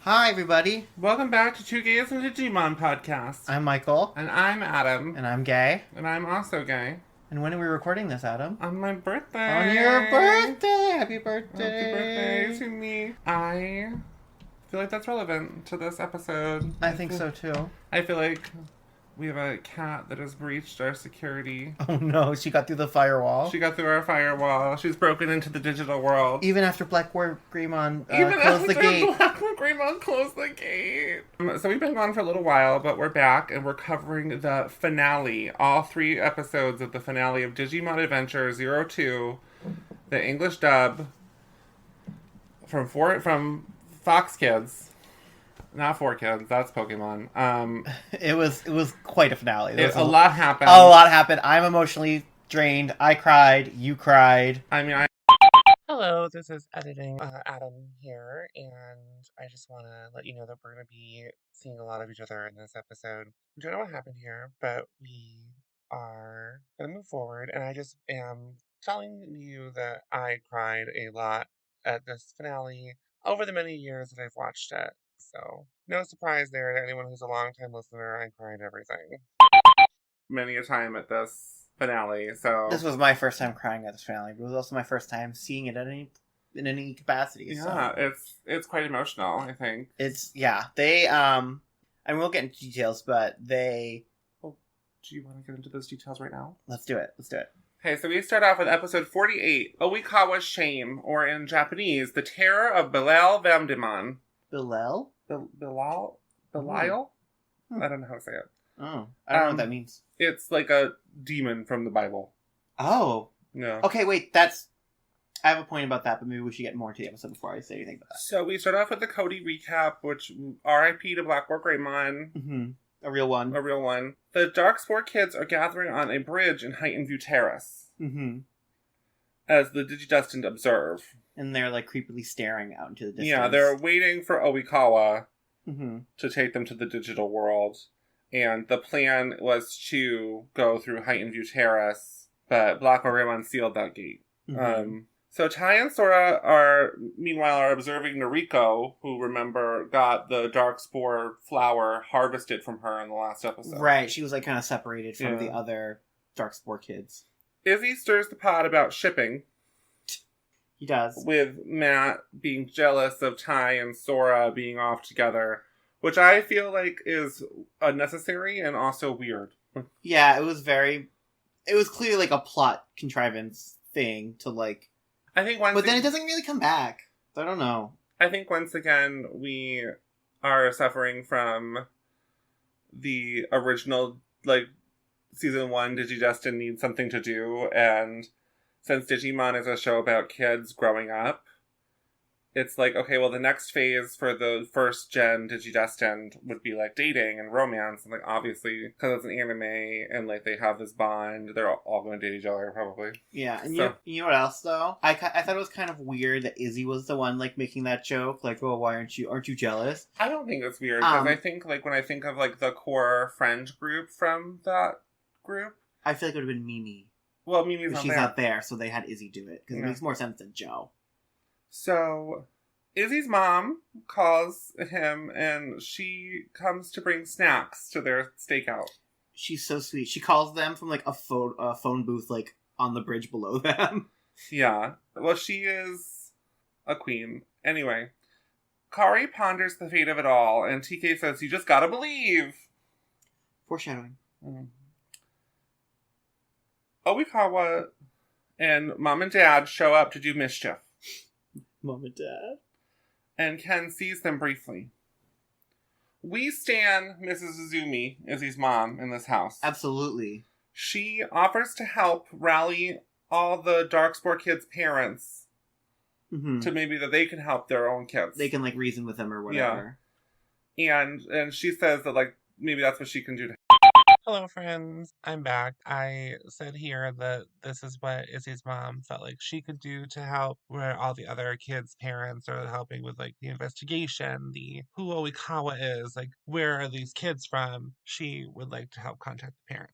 Hi, everybody. Welcome back to Two Gays and a Digimon podcast. I'm Michael. And I'm Adam. And I'm gay. And I'm also gay. And when are we recording this, Adam? On my birthday. On your birthday! Happy birthday! Happy birthday to me. I feel like that's relevant to this episode. I think so, too. I feel like we have a cat that has breached our security. Oh no, she got through the firewall. She got through our firewall. She's broken into the digital world. Even after Greymon closed the gate. Greymon closed the gate. So we've been gone for a little while, but we're back and we're covering the finale. All 3 episodes of the finale of Digimon Adventure 02, the English dub from Fox Kids. Not 4Kids, that's Pokemon. It was quite a finale. A lot happened. A lot happened. I'm emotionally drained. I cried. You cried. Hello, this is editing Adam here, and I just want to let you know that we're going to be seeing a lot of each other in this episode. I don't know what happened here, but we are going to move forward, and I just am telling you that I cried a lot at this finale over the many years that I've watched it. So, no surprise there to anyone who's a long-time listener. I cried everything. Many a time at this finale, so... This was my first time crying at this finale, but it was also my first time seeing it in any capacity. Yeah, so. It's quite emotional, I think. They, and we'll get into details, but they... Well, do you want to get into those details right now? Let's do it. Okay, so we start off with episode 48, Oikawa's Shame, or in Japanese, The Terror of Belial Vamdemon. Belial? Belial? I don't know how to say it. Oh, I don't know what that means. It's like a demon from the Bible. Oh. No. Okay, wait, I have a point about that, but maybe we should get more into the episode before I say anything about that. So we start off with the Cody recap, which R.I.P. to Blackboard Greymon. Mm-hmm. A real one. The Darkspore kids are gathering on a bridge in Heightened View Terrace. Mm-hmm. As the Digidestined observe. And they're like creepily staring out into the distance. Yeah, they're waiting for Oikawa mm-hmm. to take them to the digital world. And the plan was to go through Heightened View Terrace, but Blackboard Greymon sealed that gate. Mm-hmm. So Tai and Sora are observing Noriko, who, remember, got the Darkspore flower harvested from her in the last episode. Right, she was like kind of separated from the other Darkspore kids. Izzy stirs the pot about shipping. He does. With Matt being jealous of Tai and Sora being off together, which I feel like is unnecessary and also weird. Yeah, it was clearly like a plot contrivance thing to like... But then it doesn't really come back. So I don't know. I think once again we are suffering from the original, like, Season 1 Digidestined needs something to do, and since Digimon is a show about kids growing up, it's like, okay, well, the next phase for the first gen Digidestined would be, like, dating and romance, and, like, obviously, because it's an anime, and, like, they have this bond, they're all going to date each other, probably. Yeah, and you know what else, though? I thought it was kind of weird that Izzy was the one, like, making that joke, like, oh, why aren't you jealous? I don't think it's weird, because I think, like, when I think of, like, the core friend group from that group... I feel like it would have been Mimi. Well, Mimi's not there. She's not there, so they had Izzy do it, because it makes more sense than Joe. So, Izzy's mom calls him, and she comes to bring snacks to their stakeout. She's so sweet. She calls them from, like, a phone booth, like, on the bridge below them. Yeah. Well, she is a queen. Anyway, Kari ponders the fate of it all, and TK says, you just gotta believe. Foreshadowing. Oikawa and Mom and Dad show up to do mischief. Mom and Dad? And Ken sees them briefly. We stan Mrs. Izumi, Izzy's mom, in this house. Absolutely. She offers to help rally all the Darkspore kids' parents to maybe that they can help their own kids. They can, like, reason with them or whatever. Yeah. And she says that, like, maybe that's what she can do to... Hello, friends. I'm back. I said here that this is what Izzy's mom felt like she could do to help where all the other kids' parents are helping with, like, the investigation, the who Oikawa is, like, where are these kids from? She would like to help contact the parents.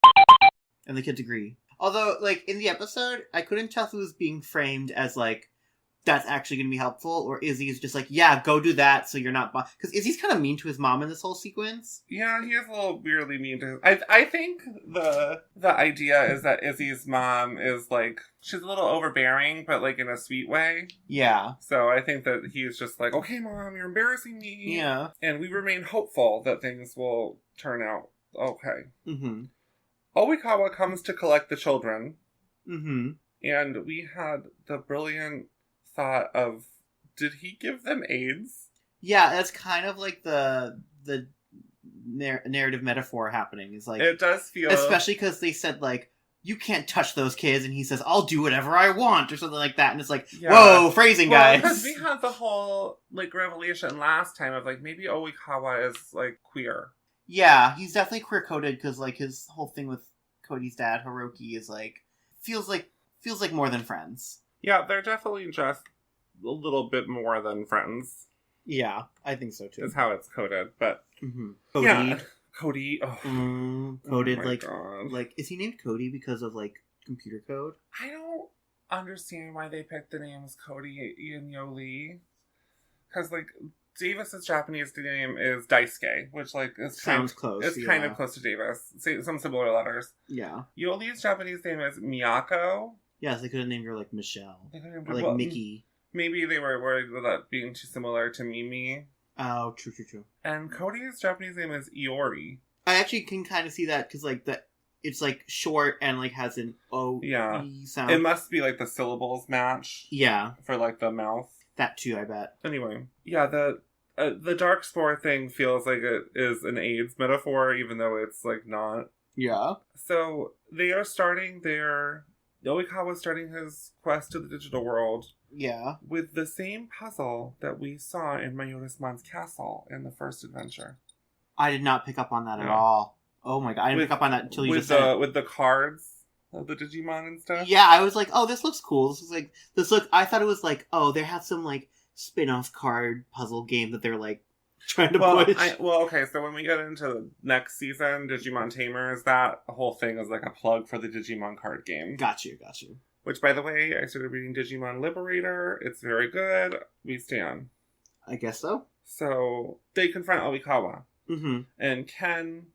And the kids agree. Although, like, in the episode, I couldn't tell if it was being framed as, like, that's actually going to be helpful, or Izzy's just like, yeah, go do that so you're not... Because Izzy's kind of mean to his mom in this whole sequence. Yeah, he is a little weirdly mean to his... I think the idea is that Izzy's mom is, like, she's a little overbearing, but, like, in a sweet way. Yeah. So I think that he's just like, okay, Mom, you're embarrassing me. Yeah. And we remain hopeful that things will turn out okay. Mm-hmm. Oikawa comes to collect the children. Mm-hmm. And we had the brilliant thought of, did he give them AIDS? Yeah, that's kind of like the narrative metaphor happening. Is like, it does feel... Especially because they said, like, you can't touch those kids, and he says, I'll do whatever I want, or something like that, and it's like, whoa, phrasing, guys! Because we had the whole, like, revelation last time of, like, maybe Oikawa is, like, queer. Yeah, he's definitely queer-coded, because, like, his whole thing with Cody's dad, Hiroki, is, like, feels like more than friends. Yeah, they're definitely just a little bit more than friends. Yeah, I think so too. Is how it's coded, but Cody. Yeah, Cody. Oh. Coded, oh like, God. Like, is he named Cody because of like computer code? I don't understand why they picked the names Cody and Yoli, because like Davis's Japanese name is Daisuke, which like sounds close. It's kind of close to Davis. Some similar letters. Yeah. Yoli's Japanese name is Miyako. Yes, they could have named her like Michelle. They could have or like Mickey. Maybe they were worried about being too similar to Mimi. Oh, true. And Cody's Japanese name is Iori. I actually can kind of see that because like it's like short and like has an O sound. It must be like the syllables match. Yeah. For like the mouth. That too, I bet. Anyway, yeah, the dark spore thing feels like it is an AIDS metaphor, even though it's like not. Yeah. So they are starting Oikawa's starting his quest to the digital world. Yeah. With the same puzzle that we saw in Mayorisman's castle in the first adventure. I did not pick up on that at all. Oh my god, I didn't pick up on that until you just said it. With the cards of the Digimon and stuff? Yeah, I was like, oh, this looks cool. I thought it was like, oh, they have some like spin-off card puzzle game that they're like trying to push. Okay, so when we get into the next season, Digimon Tamers, that whole thing is like a plug for the Digimon card game. Got you. Which, by the way, I started reading Digimon Liberator. It's very good. We stand. I guess so. So, they confront Oikawa. Mm-hmm. And Ken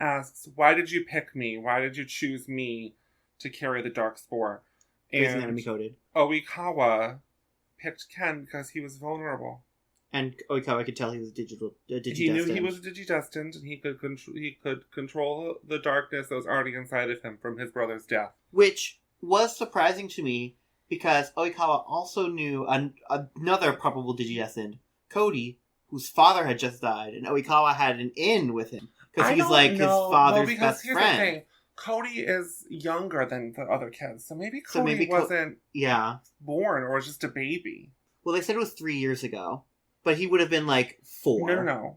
asks, why did you pick me? Why did you choose me to carry the dark spore? And enemy coded. Oikawa picked Ken because he was vulnerable. And Oikawa could tell he was digidestined. He knew he was digidestined, and he could control the darkness that was already inside of him from his brother's death. Which was surprising to me, because Oikawa also knew another probable digidestined, Cody, whose father had just died, and Oikawa had an in with him. Because he's like his father's best friend. The thing. Cody is younger than the other kids, so maybe Cody wasn't born, or was just a baby. Well, they said it was 3 years ago, but he would have been like 4. No.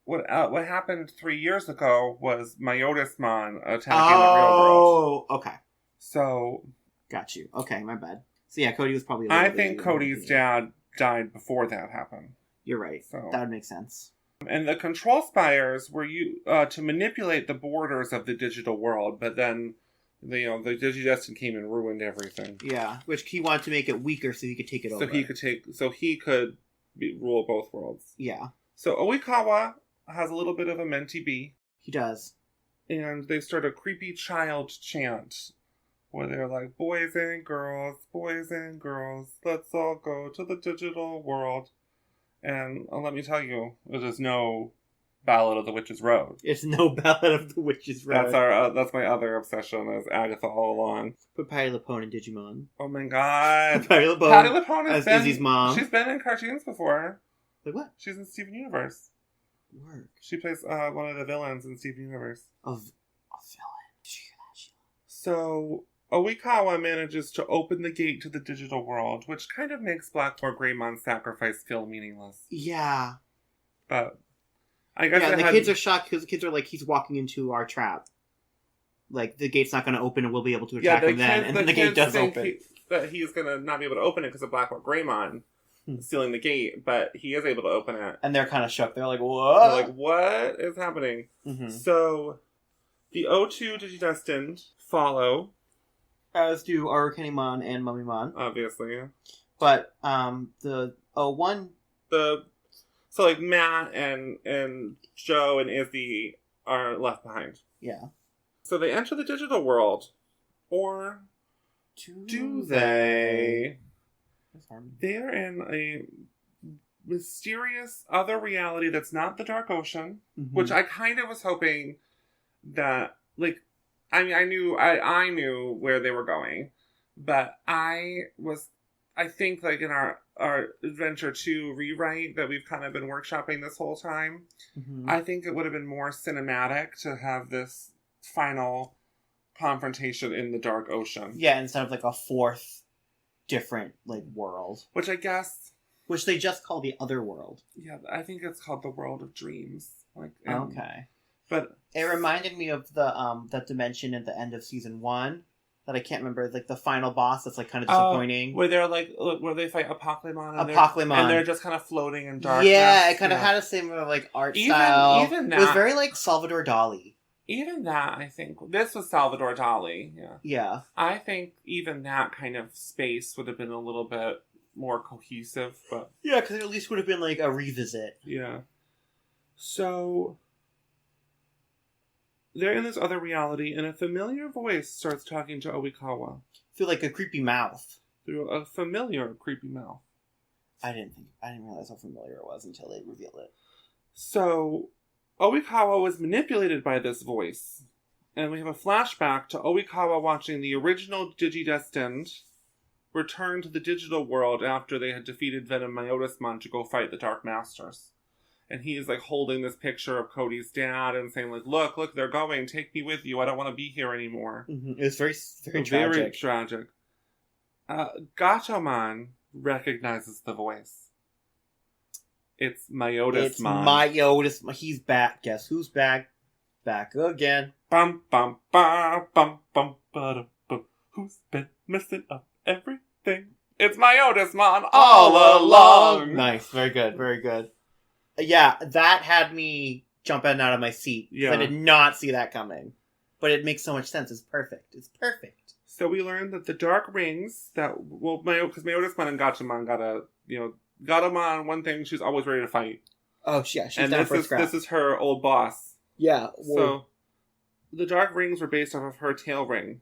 What happened 3 years ago was Mayorisman attacking the real world. Oh, okay. So... Got you. Okay, my bad. So yeah, Cody was probably... I think Cody's dad died before that happened. You're right. So. That would make sense. And the control spires were to manipulate the borders of the digital world, but then, the Digidestined came and ruined everything. Yeah, which he wanted to make it weaker so he could take it over. So he could rule both worlds. Yeah. So Oikawa has a little bit of a mentee bee. He does. And they start a creepy child chant where they're like, boys and girls, let's all go to the digital world. And let me tell you, it is no Ballad of the Witch's Road. It's no Ballad of the Witch's Road. That's my other obsession, is Agatha all along. Put Patty LuPone in Digimon. Oh my god. Patty LuPone as Izzy's mom. She's been in cartoons before. Like what? She's in Steven Universe. Work. She plays one of the villains in Steven Universe. A villain. Did you hear that, Sheila? So... Oikawa manages to open the gate to the digital world, which kind of makes Blackmore Greymon's sacrifice feel meaningless. Yeah. But I guess the kids are shocked because the kids are like, he's walking into our trap. Like, the gate's not going to open and we'll be able to attack him then. And then the gate does open. That he's going to not be able to open it because of Blackmore Greymon sealing the gate, but he is able to open it. And they're kind of shook. They're like, what? They're like, what is happening? Mm-hmm. So, the O2 Digidestined follow... As do Arukenimon and Mummymon. Obviously. But the one. So like Matt and Joe and Izzy are left behind. Yeah. So they enter the digital world, or do they? They're in a mysterious other reality that's not the Dark Ocean, which I kind of was hoping that, like, I mean, I knew where they were going, but I think, like, in our Adventure 2 rewrite that we've kind of been workshopping this whole time, I think it would have been more cinematic to have this final confrontation in the Dark Ocean. Yeah, instead of, like, a fourth different, like, world. Which I guess... Which they just call the other world. Yeah, I think it's called the World of Dreams. Like, okay. But it reminded me of the that dimension at the end of season 1 that I can't remember, like the final boss that's like kind of disappointing. Where they're like, where they fight Apocalypse and they're just kind of floating in darkness. Yeah, it kind of had a similar like art style. Even that, it was very like Salvador Dali. Even that, I think this was Salvador Dali. Yeah. Yeah. I think even that kind of space would have been a little bit more cohesive, but yeah, because it at least would have been like a revisit. Yeah. So they're in this other reality, and a familiar voice starts talking to Oikawa. Through like a creepy mouth. Through a familiar creepy mouth. I didn't realize how familiar it was until they revealed it. So Oikawa was manipulated by this voice, and we have a flashback to Oikawa watching the original Digidestined return to the digital world after they had defeated Venom Myotismon to go fight the Dark Masters. And he is like holding this picture of Cody's dad and saying like, look, they're going, take me with you, I don't want to be here anymore. It's very, very tragic. Very tragic. Gatomon recognizes the voice. It's Myotismon. It's Myotismon. He's back. Guess who's back? Back again. Bum bum ba bum bum ba bum. Who's been messing up everything? It's Myotismon all along. Nice. Very good. Very good. Yeah, that had me jumping out of my seat. Yeah. I did not see that coming. But it makes so much sense. It's perfect. It's perfect. So we learned that the Dark Rings, because Myotismon and Gatomon got Gatomon, one thing, she's always ready to fight. Oh, yeah, she's down for a scrap. This is her old boss. Yeah. So the Dark Rings were based off of her tail ring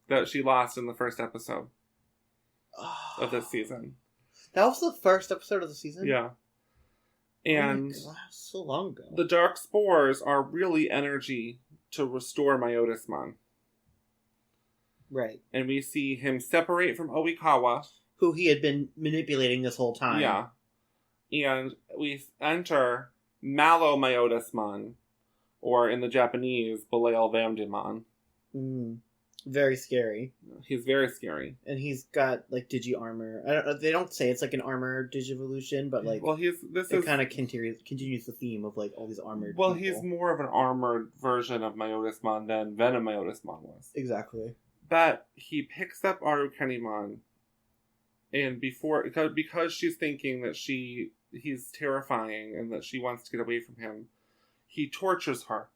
that she lost in the first episode of this season. That was the first episode of the season? Yeah. And so long ago. The Dark Spores are really energy to restore Myotismon. Right. And we see him separate from Oikawa, who he had been manipulating this whole time. Yeah. And we enter Malo Myotismon, or in the Japanese, Belial Vamdemon. Very scary. He's very scary. And he's got, like, digi-armor. They don't say it's, like, an armor digivolution, but, like... Well, it kind of continues the theme of, like, all these armored people. He's more of an armored version of Myotismon than Venom Myotismon was. Exactly. But he picks up Arukenimon, and because she's thinking that he's terrifying and that she wants to get away from him, he tortures her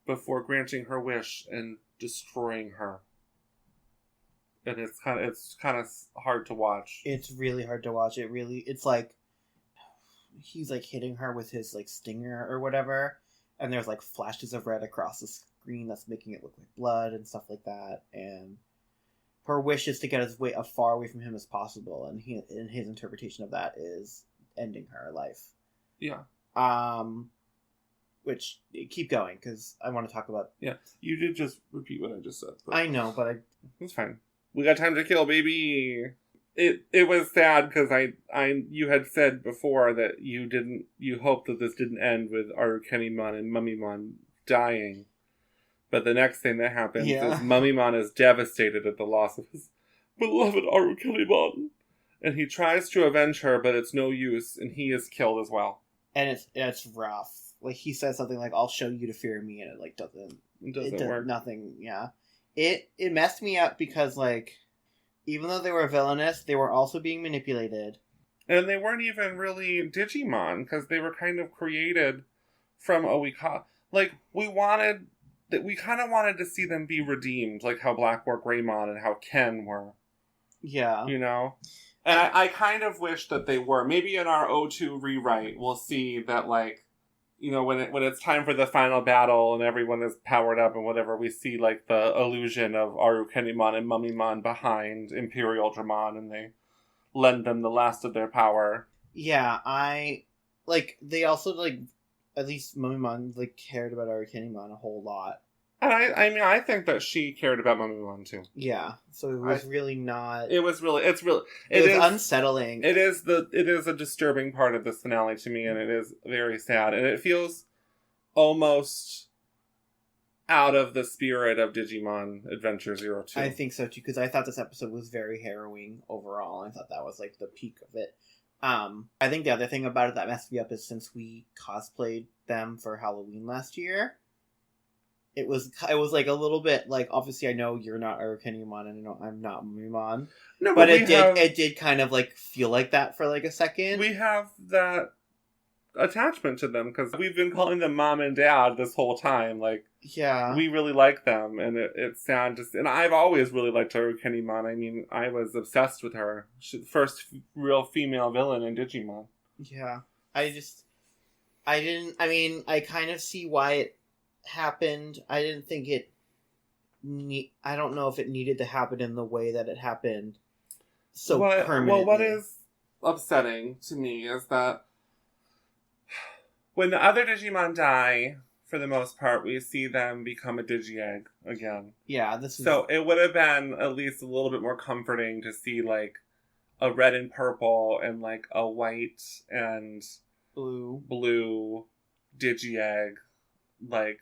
before granting her wish and destroying her. And it's kind of hard to watch. It's really hard to watch. It's like he's like hitting her with his like stinger or whatever, and there's like flashes of red across the screen that's making it look like blood and stuff like that. And her wish is to get as far away from him as possible, and his interpretation of that is ending her life. Yeah. Which, keep going, because I want to talk about... Yeah, you did just repeat what I just said. But I know, but it's fine. We got time to kill, baby! It was sad, because you had said before that you hoped that this didn't end with Arukenimon and Mummymon dying. But the next thing that happens is Mummymon is devastated at the loss of his beloved Arukenimon. And he tries to avenge her, but it's no use, and he is killed as well. And it's rough. Like, he says something like, I'll show you to fear me, and it, like, doesn't work. Nothing, yeah. It messed me up because, like, even though they were villainous, they were also being manipulated. And they weren't even really Digimon, because they were kind of created from Oikawa. Like, that we kind of wanted to see them be redeemed, like how Black were Greymon and how Ken were. Yeah. You know? And I kind of wish that they were. Maybe in our O2 rewrite, we'll see that, like, you know, when it's time for the final battle and everyone is powered up and whatever, we see, like, the illusion of Arukenimon and Mummymon behind Imperial Dramon, and they lend them the last of their power. Yeah, they also, like, at least Mummymon, like, cared about Arukenimon a whole lot. And I think that she cared about Mummymon too. Yeah, so it was really not... It was unsettling. It is a disturbing part of this finale to me, and it is very sad. And it feels almost out of the spirit of Digimon Adventure 02. I think so too, because I thought this episode was very harrowing overall. I thought that was, like, the peak of it. I think the other thing about it that messed me up is since we cosplayed them for Halloween last year, it was like a little bit like, obviously I know you're not Arukenimon and I know I'm not Mummymon. No, but it did kind of like feel like that for like a second. We have that attachment to them because we've been calling them mom and dad this whole time. Like, yeah, we really like them, and it's sad to see. And I've always really liked Arukenimon. I mean, I was obsessed with her. She's the first real female villain in Digimon. Yeah, I kind of see why it happened. I didn't think I don't know if it needed to happen in the way that it happened permanently. Well, what is upsetting to me is that when the other Digimon die, for the most part, we see them become a Digi-Egg again. Yeah, So it would have been at least a little bit more comforting to see, like, a red and purple and, like, a white and blue Digi-Egg, like,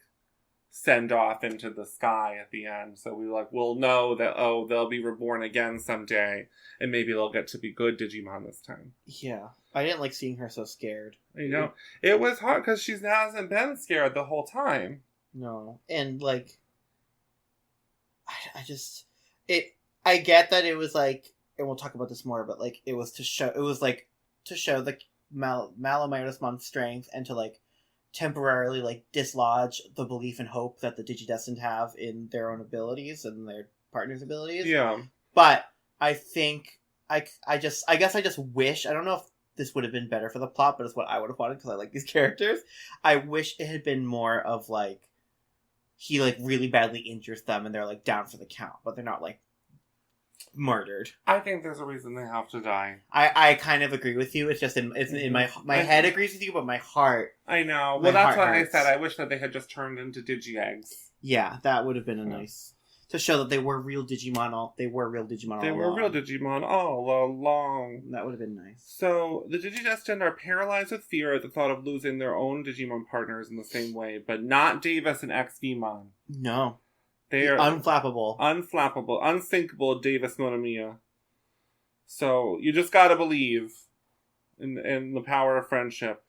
send off into the sky at the end. So we'll know that, they'll be reborn again someday, and maybe they'll get to be good Digimon this time. Yeah. I didn't like seeing her so scared. You know, it was hard because she hasn't been scared the whole time. No. And, like, I get that it was, like, and we'll talk about this more, but, like, it was to show the Malomyosmon's strength and to, like, temporarily, like, dislodge the belief and hope that the Digidestined have in their own abilities and their partner's abilities. Yeah. But I think, I guess I just wish, I don't know if this would have been better for the plot, but it's what I would have wanted because I like these characters. I wish it had been more of, like, he, like, really badly injures them and they're, like, down for the count, but they're not, like, murdered. I think there's a reason they have to die. I kind of agree with you. It's just in my head agrees with you, but my heart... I know. Well, that's why I said I wish that they had just turned into Digi-Eggs. Yeah, that would have been a nice... To show that they were real Digimon all along. That would have been nice. So, the Digidestined are paralyzed with fear at the thought of losing their own Digimon partners in the same way, but not Davis and XVmon. No. They are unflappable, unsinkable Davis Monomiya. So, you just gotta believe in the power of friendship.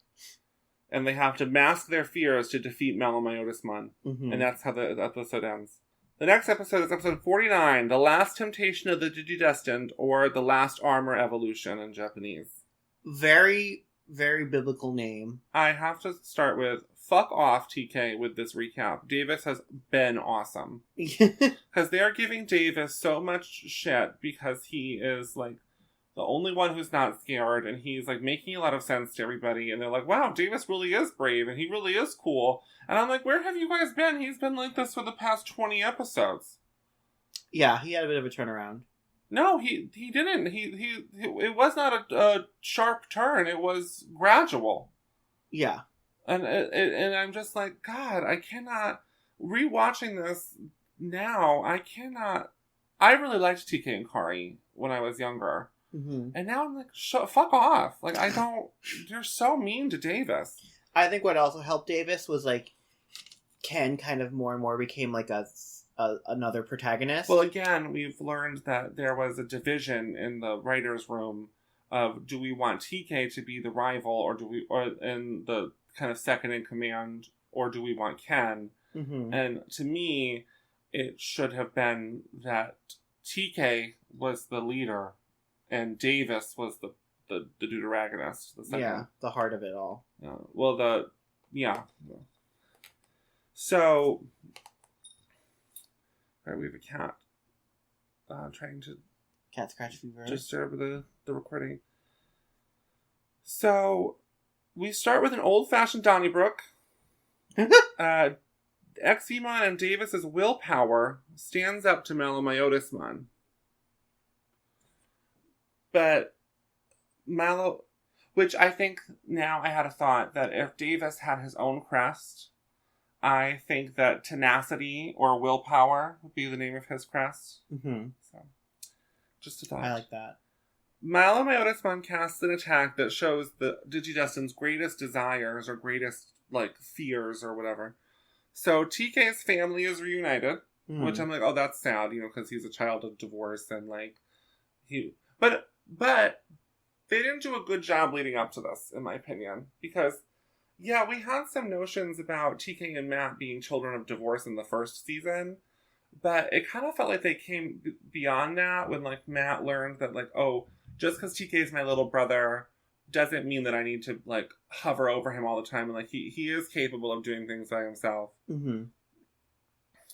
And they have to mask their fears to defeat Malomyosmon. Mm-hmm. And that's how the episode ends. The next episode is episode 49, The Last Temptation of the Digidestined, or The Last Armor Evolution in Japanese. Very, very biblical name. I have to start with, fuck off, TK, with this recap. Davis has been awesome. Because they are giving Davis so much shit because he is, like, the only one who's not scared, and he's, like, making a lot of sense to everybody, and they're like, wow, Davis really is brave, and he really is cool. And I'm like, where have you guys been? He's been like this for the past 20 episodes. Yeah, he had a bit of a turnaround. No, he didn't. It was not a sharp turn. It was gradual. Yeah. And I'm just like, God, I cannot... Rewatching this now, I really liked TK and Kari when I was younger. Mm-hmm. And now I'm like, fuck off. Like, you're so mean to Davis. I think what also helped Davis was, like, Ken kind of more and more became, like, another protagonist. Well, again, we've learned that there was a division in the writer's room of, do we want TK to be the rival, or in the kind of second in command, or do we want Ken? Mm-hmm. And to me, it should have been that TK was the leader, and Davis was the deuteragonist. The heart of it all. So, Right, we have a cat trying to Cat scratch fever. disturb the recording. So, we start with an old-fashioned Donnybrook. Xemon and Davis's willpower stands up to Malomyotismon. But Malo... Which I think now I had a thought that if Davis had his own crest, I think that tenacity or willpower would be the name of his crest. Mm-hmm. So, just a thought. I like that. Malomyotismon casts an attack that shows the Digidestin's greatest desires or greatest, fears or whatever. So TK's family is reunited, which I'm like, oh, that's sad, because he's a child of divorce and, But they didn't do a good job leading up to this, in my opinion. Because, yeah, we had some notions about TK and Matt being children of divorce in the first season. But it kind of felt like they came beyond that when, Matt learned that, just because TK is my little brother doesn't mean that I need to, hover over him all the time. And, he is capable of doing things by himself. Mm-hmm.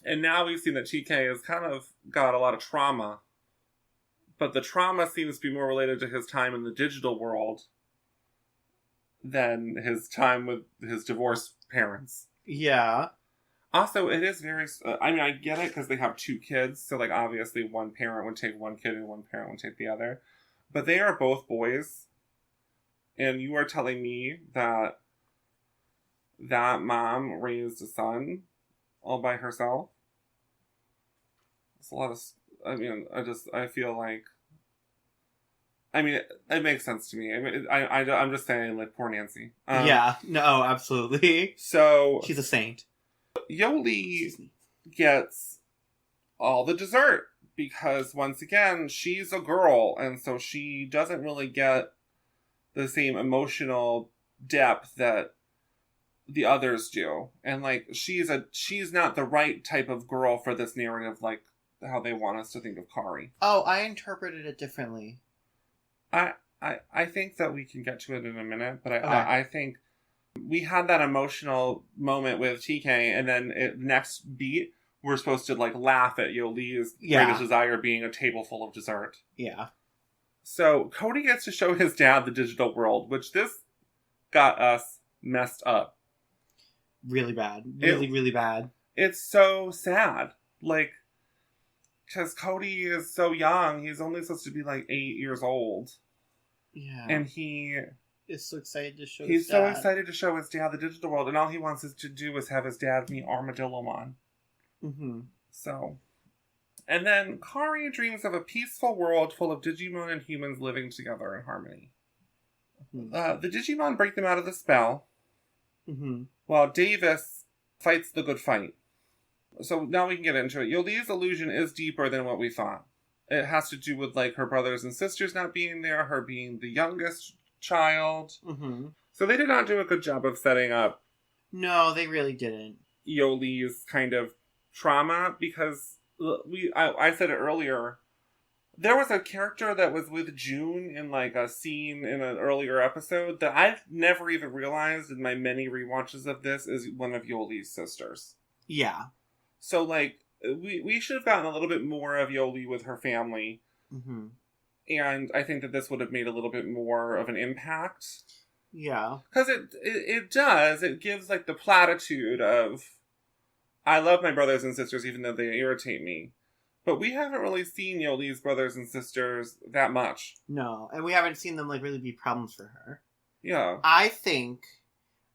And now we've seen that TK has kind of got a lot of trauma. But the trauma seems to be more related to his time in the digital world than his time with his divorced parents. Yeah. Also, it is very... I get it because they have 2 kids. So, obviously one parent would take one kid and one parent would take the other. But they are both boys. And you are telling me that mom raised a son all by herself? It's a lot of... I feel like... it makes sense to me. I'm just saying, poor Nancy. Yeah, no, absolutely. So... She's a saint. Yoli gets all the dessert because, once again, she's a girl, and so she doesn't really get the same emotional depth that the others do. And, she's not the right type of girl for this narrative, how they want us to think of Kari. Oh, I interpreted it differently. I think that we can get to it in a minute, but Okay. I think we had that emotional moment with TK, and then next beat, we're supposed to, laugh at Yoli's greatest desire being a table full of dessert. Yeah. So, Cody gets to show his dad the digital world, which this got us messed up. Really bad. Really bad. It's so sad. Because Cody is so young, he's only supposed to be 8 years old. Yeah. And he is so excited to show He's so excited to show his dad the digital world, and all he wants to do is have his dad meet Armadillomon. Mm-hmm. So... And then Kari dreams of a peaceful world full of Digimon and humans living together in harmony. Mm-hmm. The Digimon break them out of the spell, while Davis fights the good fight. So now we can get into it. Yoli's illusion is deeper than what we thought. It has to do with, her brothers and sisters not being there, her being the youngest child. Mm-hmm. So they did not do a good job of setting up... No, they really didn't. Yoli's kind of trauma, because... I said it earlier. There was a character that was with June in a scene in an earlier episode that I've never even realized in my many rewatches of this is one of Yoli's sisters. Yeah. So we should have gotten a little bit more of Yoli with her family. Mm-hmm. And I think that this would have made a little bit more of an impact. Yeah. Because it does. It gives the platitude of, I love my brothers and sisters even though they irritate me. But we haven't really seen Yoli's brothers and sisters that much. No, and we haven't seen them really be problems for her. Yeah. I think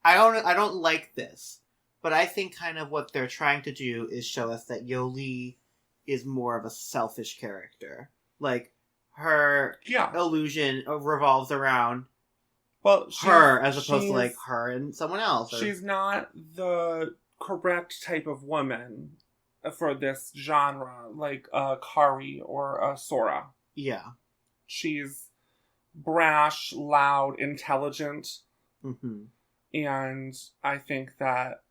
I don't like this, but I think kind of what they're trying to do is show us that Yoli is more of a selfish character. Her illusion revolves around her as opposed to her and someone else. She's not the correct type of woman for this genre, like Kari or Sora. Yeah. She's brash, loud, intelligent. Mm-hmm. And I think that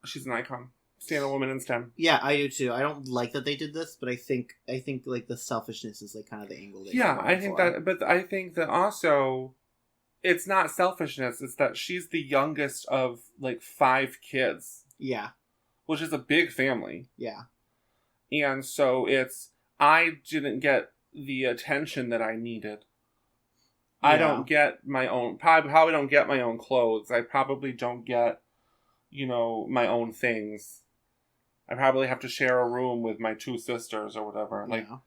she's an icon. Stand a woman in STEM. Yeah, I do too. I don't like that they did this, but I think the selfishness is kind of the angle. I think that, but I think that also it's not selfishness. It's that she's the youngest of 5 kids. Yeah. Which is a big family. Yeah. And so I didn't get the attention that I needed. I don't get my own, probably don't get my own clothes. I probably don't get, my own things. I probably have to share a room with my two sisters or whatever. Yeah.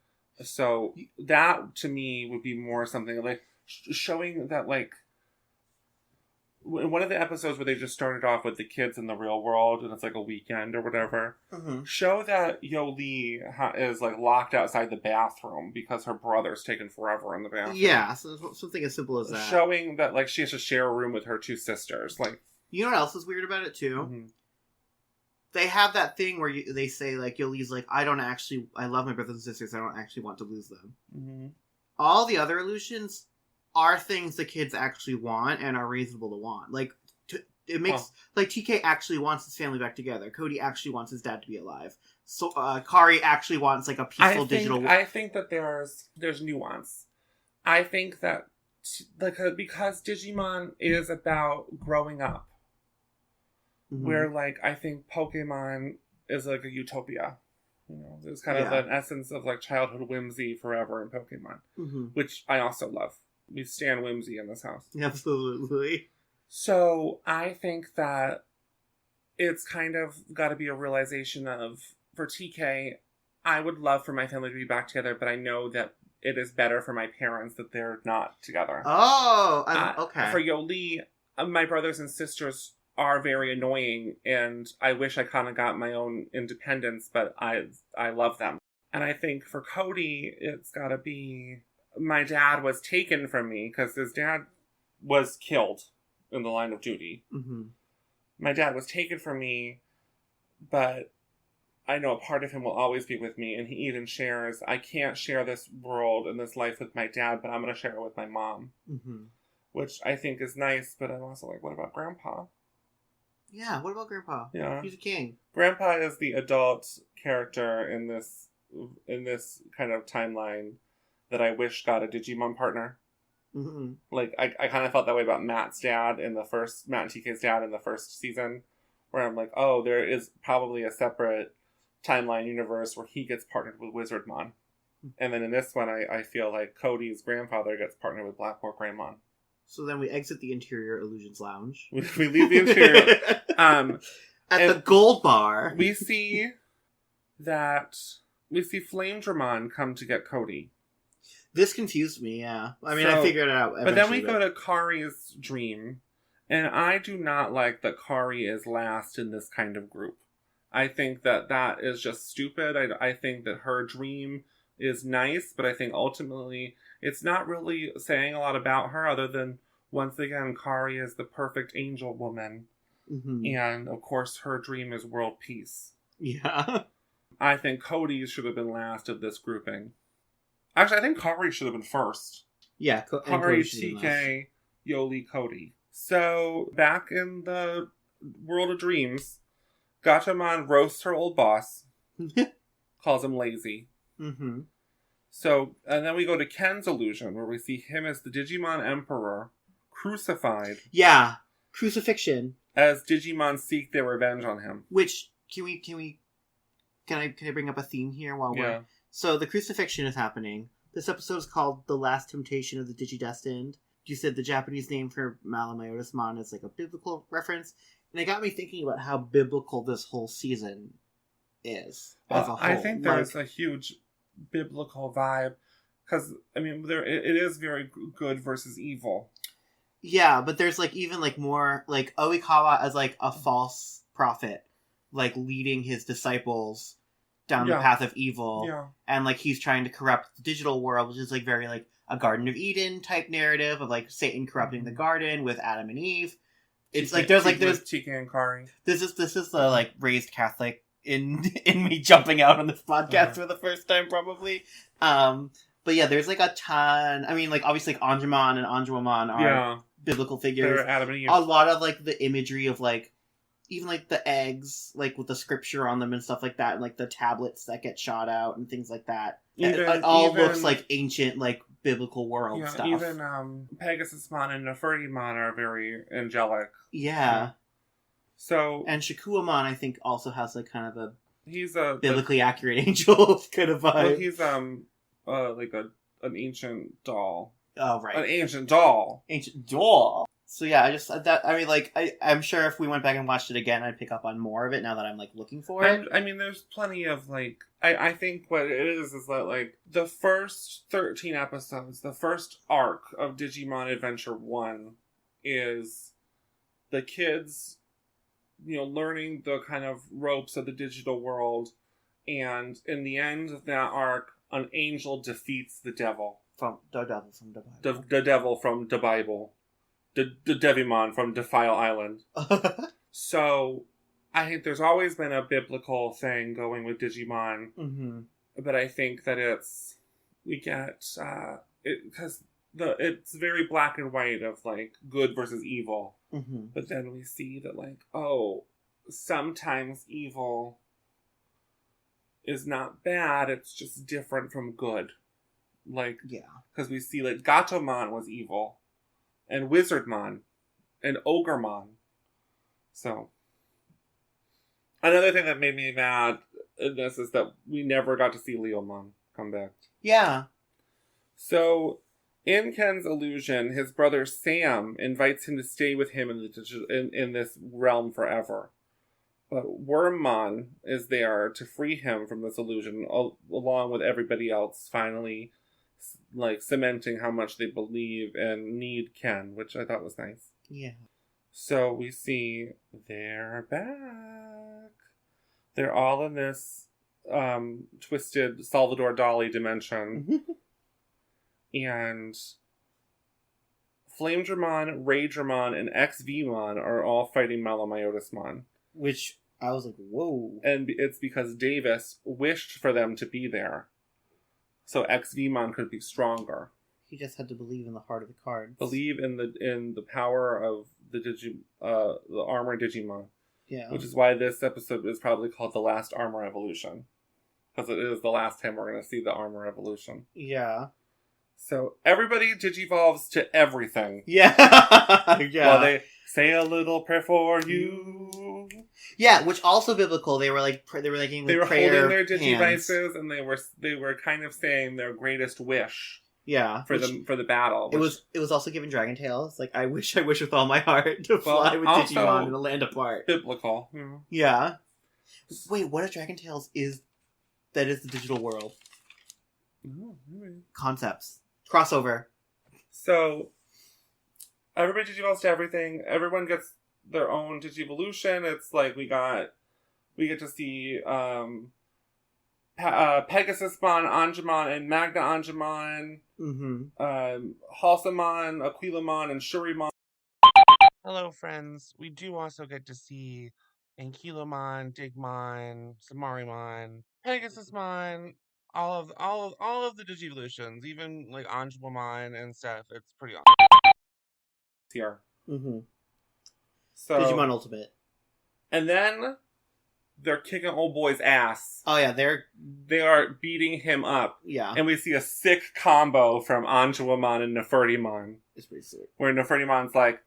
So that to me would be more something like showing that, like, in one of the episodes where they just started off with the kids in the real world and it's like a weekend or whatever, show that Yoli is like locked outside the bathroom because her brother's taken forever in the bathroom. Yeah, so something as simple as that. Showing that, like, she has to share a room with her two sisters. Like, you know what else is weird about it too? Mm-hmm. They have that thing where they say, like, Yoli's like, I love my brothers and sisters, I don't actually want to lose them. Mm-hmm. All the other illusions are things the kids actually want and are reasonable to want. Like, it makes, like, TK actually wants his family back together. Cody actually wants his dad to be alive. So, Kari actually wants, like, a peaceful digital world. I think that there's nuance. I think that, like, because Digimon is about growing up, where, like, I think Pokemon is, like, a utopia. There's kind of an essence of, like, childhood whimsy forever in Pokemon, which I also love. We stand whimsy in this house. Absolutely. So I think that it's kind of got to be a realization of, for TK, I would love for my family to be back together, but I know that it is better for my parents that they're not together. Oh, okay. For Yoli, my brothers and sisters are very annoying, and I wish I kind of got my own independence, but I love them. And I think for Cody, it's got to be, my dad was taken from me because his dad was killed in the line of duty. Mm-hmm. My dad was taken from me, but I know a part of him will always be with me, and he even shares, I can't share this world and this life with my dad, but I'm going to share it with my mom. Mm-hmm. Which I think is nice, but I'm also like, what about Grandpa? Yeah, what about Grandpa? Yeah. He's a king. Grandpa is the adult character in this kind of timeline that I wish got a Digimon partner. Mm-hmm. Like, I kind of felt that way about Matt and TK's dad in the first season, where I'm like, oh, there is probably a separate timeline universe where he gets partnered with Wizardmon. And then in this one, I feel like Cody's grandfather gets partnered with Black Hawk Greymon. So then we exit the Interior Illusions Lounge. We leave the interior. At the Gold Bar. We see Flamedramon come to get Cody. This confused me, yeah. I mean, I figured it out eventually. But then we go to Kari's dream, and I do not like that Kari is last in this kind of group. I think that is just stupid. I think that her dream is nice, but I think ultimately it's not really saying a lot about her other than, once again, Kari is the perfect angel woman. Mm-hmm. And, of course, her dream is world peace. Yeah. I think Cody should have been last of this grouping. Actually, I think Kari should have been first. Yeah, Kari, TK, Yoli, Cody. So, back in the world of dreams, Gatomon roasts her old boss, calls him lazy. Mm-hmm. So, and then we go to Ken's illusion, where we see him as the Digimon Emperor, crucified. Yeah, crucifixion. As Digimon seek their revenge on him. Which, can I bring up a theme here while we're... So, the crucifixion is happening. This episode is called The Last Temptation of the Digidestined. You said the Japanese name for Malamyotismon is like a biblical reference. And it got me thinking about how biblical this whole season is as a whole. I think there's a huge biblical vibe. Because, I mean, it is very good versus evil. Yeah, but there's like even like more like Oikawa as like a false prophet, like leading his disciples down the path of evil. Yeah. And like he's trying to corrupt the digital world, which is like very like a Garden of Eden type narrative of like Satan corrupting the garden with Adam and Eve. It's like there's TK and Kari. This is the like raised Catholic in me jumping out on this podcast for the first time probably. But yeah, there's like a ton. I mean, like obviously like Anjumon and Anjumon are biblical figures. They're Adam and Eve. A lot of like the imagery of like even like the eggs, like with the scripture on them and stuff like that, and like the tablets that get shot out and things like that. It all looks like ancient, like biblical world stuff. Even Pegasusmon and Nefertimon are very angelic. Yeah. So and Shakuamon, I think, also has like kind of a He's biblically accurate angel kind of vibe. Well, he's like an ancient doll. Oh, right. An ancient doll. Ancient doll. So yeah, I'm sure if we went back and watched it again, I'd pick up on more of it now that I'm like looking for it. I mean, there's plenty of like, I think what it is that like the first 13 episodes, the first arc of Digimon Adventure 1 is the kids, learning the kind of ropes of the digital world, and in the end of that arc, an angel defeats the devil. The devil from the Bible. The devil from the Bible. The Devimon from Defile Island. So, I think there's always been a biblical thing going with Digimon. Mm-hmm. But I think that it's very black and white of like good versus evil. Mm-hmm. But then we see that like, sometimes evil is not bad, it's just different from good. Like, yeah. Because we see like Gatomon was evil. And Wizardmon. And Ogremon. So. Another thing that made me mad in this is that we never got to see Leomon come back. Yeah. So, in Ken's illusion, his brother Sam invites him to stay with him in this realm forever. But Wormmon is there to free him from this illusion, along with everybody else, finally like cementing how much they believe and need Ken, which I thought was nice. Yeah. So we see they're back. They're all in this twisted Salvador Dali dimension. And Flamedramon, Raydramon, and XVmon are all fighting Malamyotismon. Which I was like, whoa. And it's because Davis wished for them to be there. So XVmon could be stronger. He just had to believe in the heart of the cards. Believe in the power of the armor Digimon. Yeah. Which is why this episode is probably called The Last Armor Evolution. Because it is the last time we're going to see the armor evolution. Yeah. So everybody digivolves to everything. Yeah. Yeah. While they say a little prayer for you. Yeah, which also biblical. They were holding their digivices, and they were kind of saying their greatest wish. Yeah, for the battle. It was also given Dragon Tales. Like I wish with all my heart to fly with Digimon in the land apart. Biblical. Yeah. Wait, what if Dragon Tales is? That is the digital world. Concepts crossover. So everybody digivolves to everything. Everyone gets their own Digivolution. It's like we get to see Pegasusmon, Angemon, and Magna Angemon. Halsamon, Aquilamon, and Shurimon. Hello, friends. We do also get to see Ankylomon, Digmon, Samarimon, Pegasusmon, all of the Digivolutions, even like Angemon and stuff. It's pretty awesome. Here. So Digimon Ultimate. And then they're kicking old boy's ass. Oh yeah, they are beating him up. Yeah. And we see a sick combo from Angemon and Nefertimon. It's pretty sick. Where Nefertimon's like,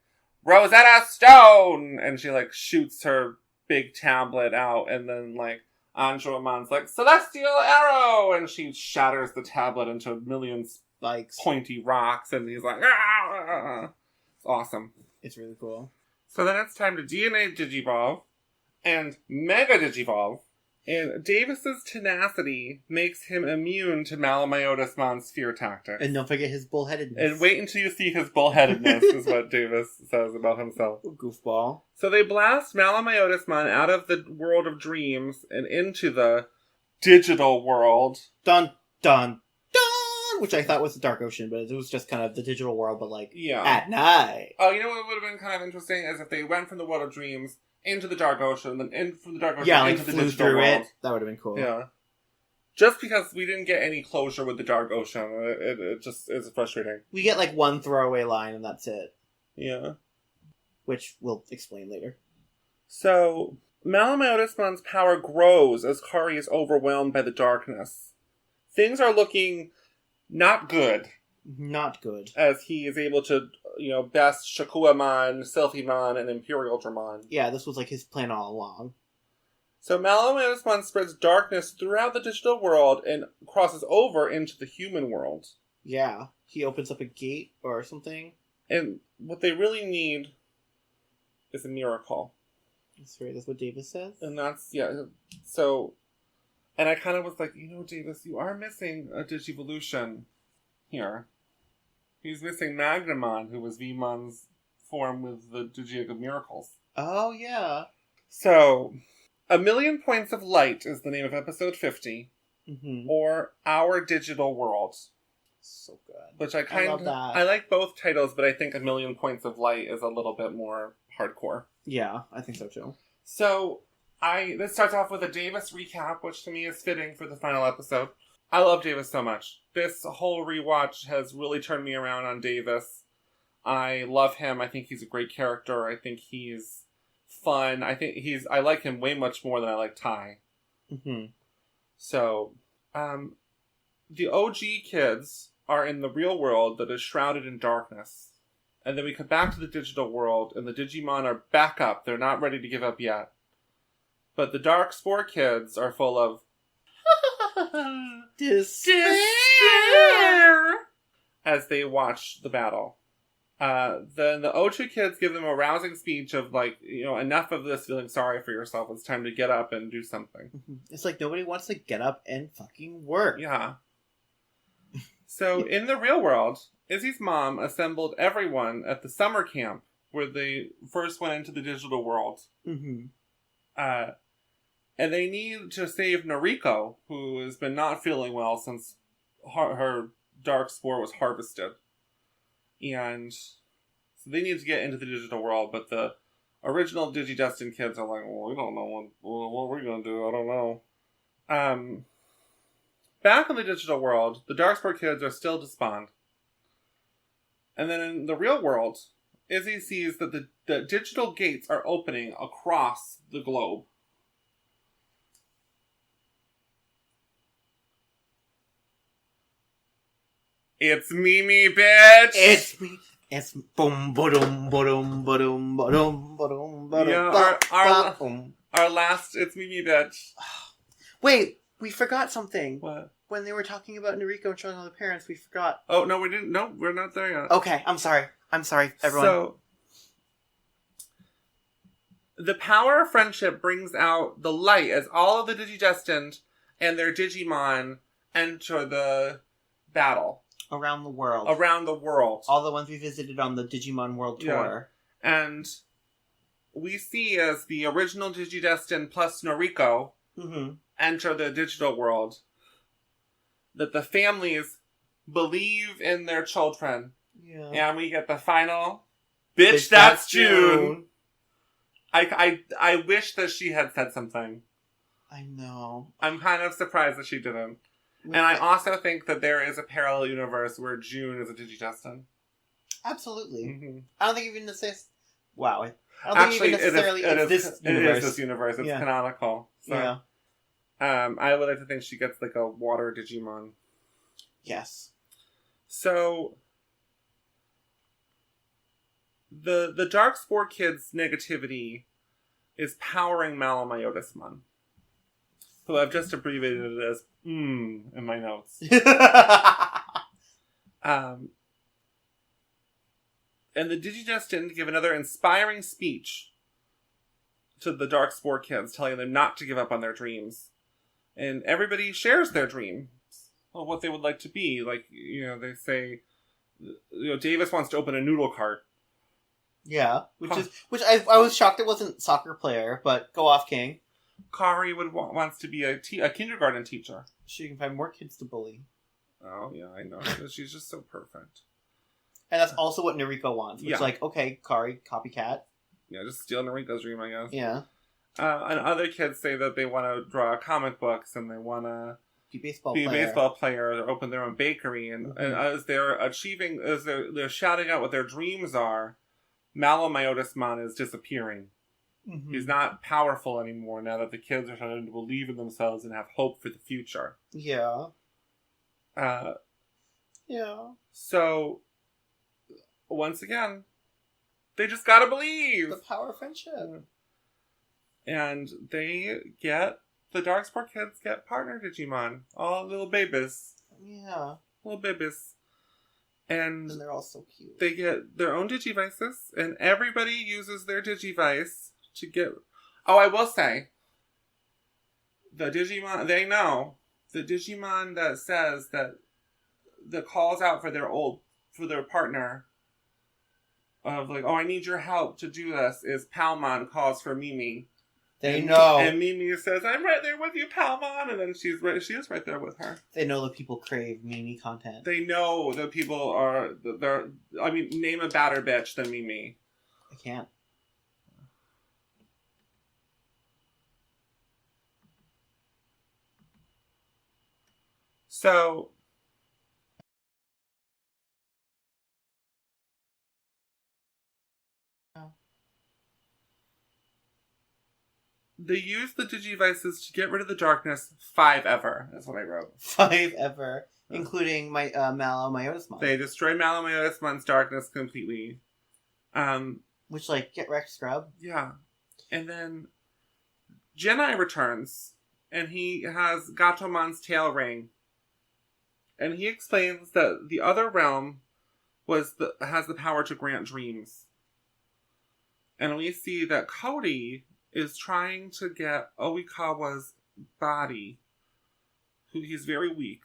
Rosetta Stone! And she like shoots her big tablet out, and then like Angemon's like, Celestial Arrow! And she shatters the tablet into a million spikes, pointy rocks, and he's like, ah! It's awesome. It's really cool. So then it's time to DNA Digivolve and Mega Digivolve. And Davis's tenacity makes him immune to Malamyotismon's fear tactics. And don't forget his bullheadedness. And wait until you see his bullheadedness, is what Davis says about himself. Goofball. So they blast Malamyotismon out of the world of dreams and into the digital world. Dun, dun, dun! Which I thought was the Dark Ocean, but it was just kind of the digital world, but like, at night. Oh, you know what would have been kind of interesting is if they went from the world of dreams into the Dark Ocean, and then from the Dark Ocean into the digital world. That would have been cool. Yeah. Just because we didn't get any closure with the Dark Ocean, it just is frustrating. We get like one throwaway line and that's it. Yeah. Which we'll explain later. So, Malamyotismon's power grows as Kari is overwhelmed by the darkness. Things are looking not good. Not good. As he is able to, best Shakuamon, Selfimon, and Imperial Dramon. Yeah, this was like his plan all along. So Malamutes spreads darkness throughout the digital world and crosses over into the human world. Yeah. He opens up a gate or something. And what they really need is a miracle. That's right. That's what Davis says. And that's, yeah. So, and I kind of was like, Davis, you are missing a Digivolution here. He's missing Magnamon, who was Veemon's form with the Digi of Miracles. Oh, yeah. So, A Million Points of Light is the name of episode 50. Mm-hmm. Or Our Digital World. So good. Which I love that. I like both titles, but I think A Million Points of Light is a little bit more hardcore. Yeah, I think so too. So, this starts off with a Davis recap, which to me is fitting for the final episode. I love Davis so much. This whole rewatch has really turned me around on Davis. I love him. I think he's a great character. I think he's fun. I like him way much more than I like Ty. Mm-hmm. So, the OG kids are in the real world that is shrouded in darkness. And then we come back to the digital world, and the Digimon are back up. They're not ready to give up yet. But the Dark Spore kids are full of despair as they watch the battle. Then the O2 kids give them a rousing speech of enough of this feeling sorry for yourself. It's time to get up and do something. Mm-hmm. It's like nobody wants to get up and fucking work. Yeah. So in the real world, Izzy's mom assembled everyone at the summer camp where they first went into the digital world. Mm-hmm. And they need to save Noriko, who has been not feeling well since her dark spore was harvested. And so they need to get into the digital world, but the original Digidestined kids are like, well, we don't know what we're going to do. I don't know. Back in the digital world, the Darkspore kids are still despond. And then in the real world, Izzy sees that the digital gates are opening across the globe. It's Mimi, bitch! It's me. It's boom, ba-dum, ba-dum, ba-dum, ba-dum, ba-dum, ba-dum, Yeah, our last It's Mimi, bitch. Wait, we forgot something. What? When they were talking about Noriko and showing all the parents, we forgot. Oh, no, we didn't. No, we're not there yet. Okay, I'm sorry. I'm sorry, everyone. So, the power of friendship brings out the light as all of the Digidestined and their Digimon enter the battle. Around the world. All the ones we visited on the Digimon World Tour. Yeah. And we see as the original Digidestined plus Noriko enter the digital world that the families believe in their children. Yeah. And we get the final Bitch, that's June. I wish that she had said something. I know. I'm kind of surprised that she didn't. And I also think that there is a parallel universe where June is a Digidestined. Absolutely. Mm-hmm. I don't think even necessarily... Wow. I don't Actually, think even necessarily it's this universe. It is this universe. It's canonical. So, yeah. I would like to think she gets like a water Digimon. Yes. So... The Darkspore kids' negativity is powering Malamyotismon, who I've just abbreviated it as in my notes. And the Digidestined give another inspiring speech to the Darkspore kids, telling them not to give up on their dreams. And everybody shares their dreams of what they would like to be. Like, they say, Davis wants to open a noodle cart. Yeah, which I was shocked it wasn't soccer player, but go off, King. Kari wants to be a kindergarten teacher. She can find more kids to bully. Oh yeah, I know. She's just so perfect. And that's also what Noriko wants. Which okay, Kari, copycat. Yeah, just steal Noriko's dream, I guess. Yeah. And other kids say that they want to draw comic books and they want to be a baseball player or open their own bakery. And as they're they're shouting out what their dreams are, Malamyotismon is disappearing. Mm-hmm. He's not powerful anymore now that the kids are starting to believe in themselves and have hope for the future. Yeah. Yeah. So, once again, they just gotta believe. The power of friendship. And the Darkspoor kids get partner Digimon. All little babies. Yeah. Little babies. And they're all so cute. They get their own Digivices, and everybody uses their Digivice to get... Oh, I will say, the Digimon, they know, the Digimon that says that calls out for their partner of like, oh, I need your help to do this, is Palmon calls for Mimi. They know. And Mimi says, I'm right there with you, Palmon. And then she is right there with her. They know that people crave Mimi content. They know that people are, name a badder bitch than Mimi. I can't. So, they use the Digivices to get rid of the darkness 5 ever. That's what I wrote. 5 ever. Including my Malomyotismon. They destroy Malomyotismon's darkness completely. Which, like, get wrecked, scrub. Yeah. And then Genai returns, and he has Gatomon's tail ring. And he explains that the other realm has the power to grant dreams. And we see that Cody is trying to get Oikawa's body, who he's very weak.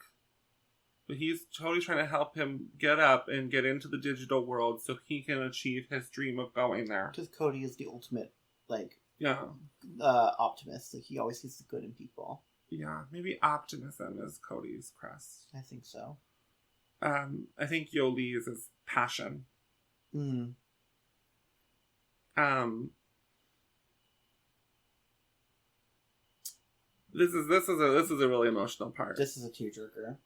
But he's totally trying to help him get up and get into the digital world so he can achieve his dream of going there. Because Cody is the ultimate, optimist. Like, he always sees the good in people. Yeah, maybe optimism is Cody's crest. I think so. I think Yolei's is passion. Mm. This is a really emotional part. This is a tearjerker.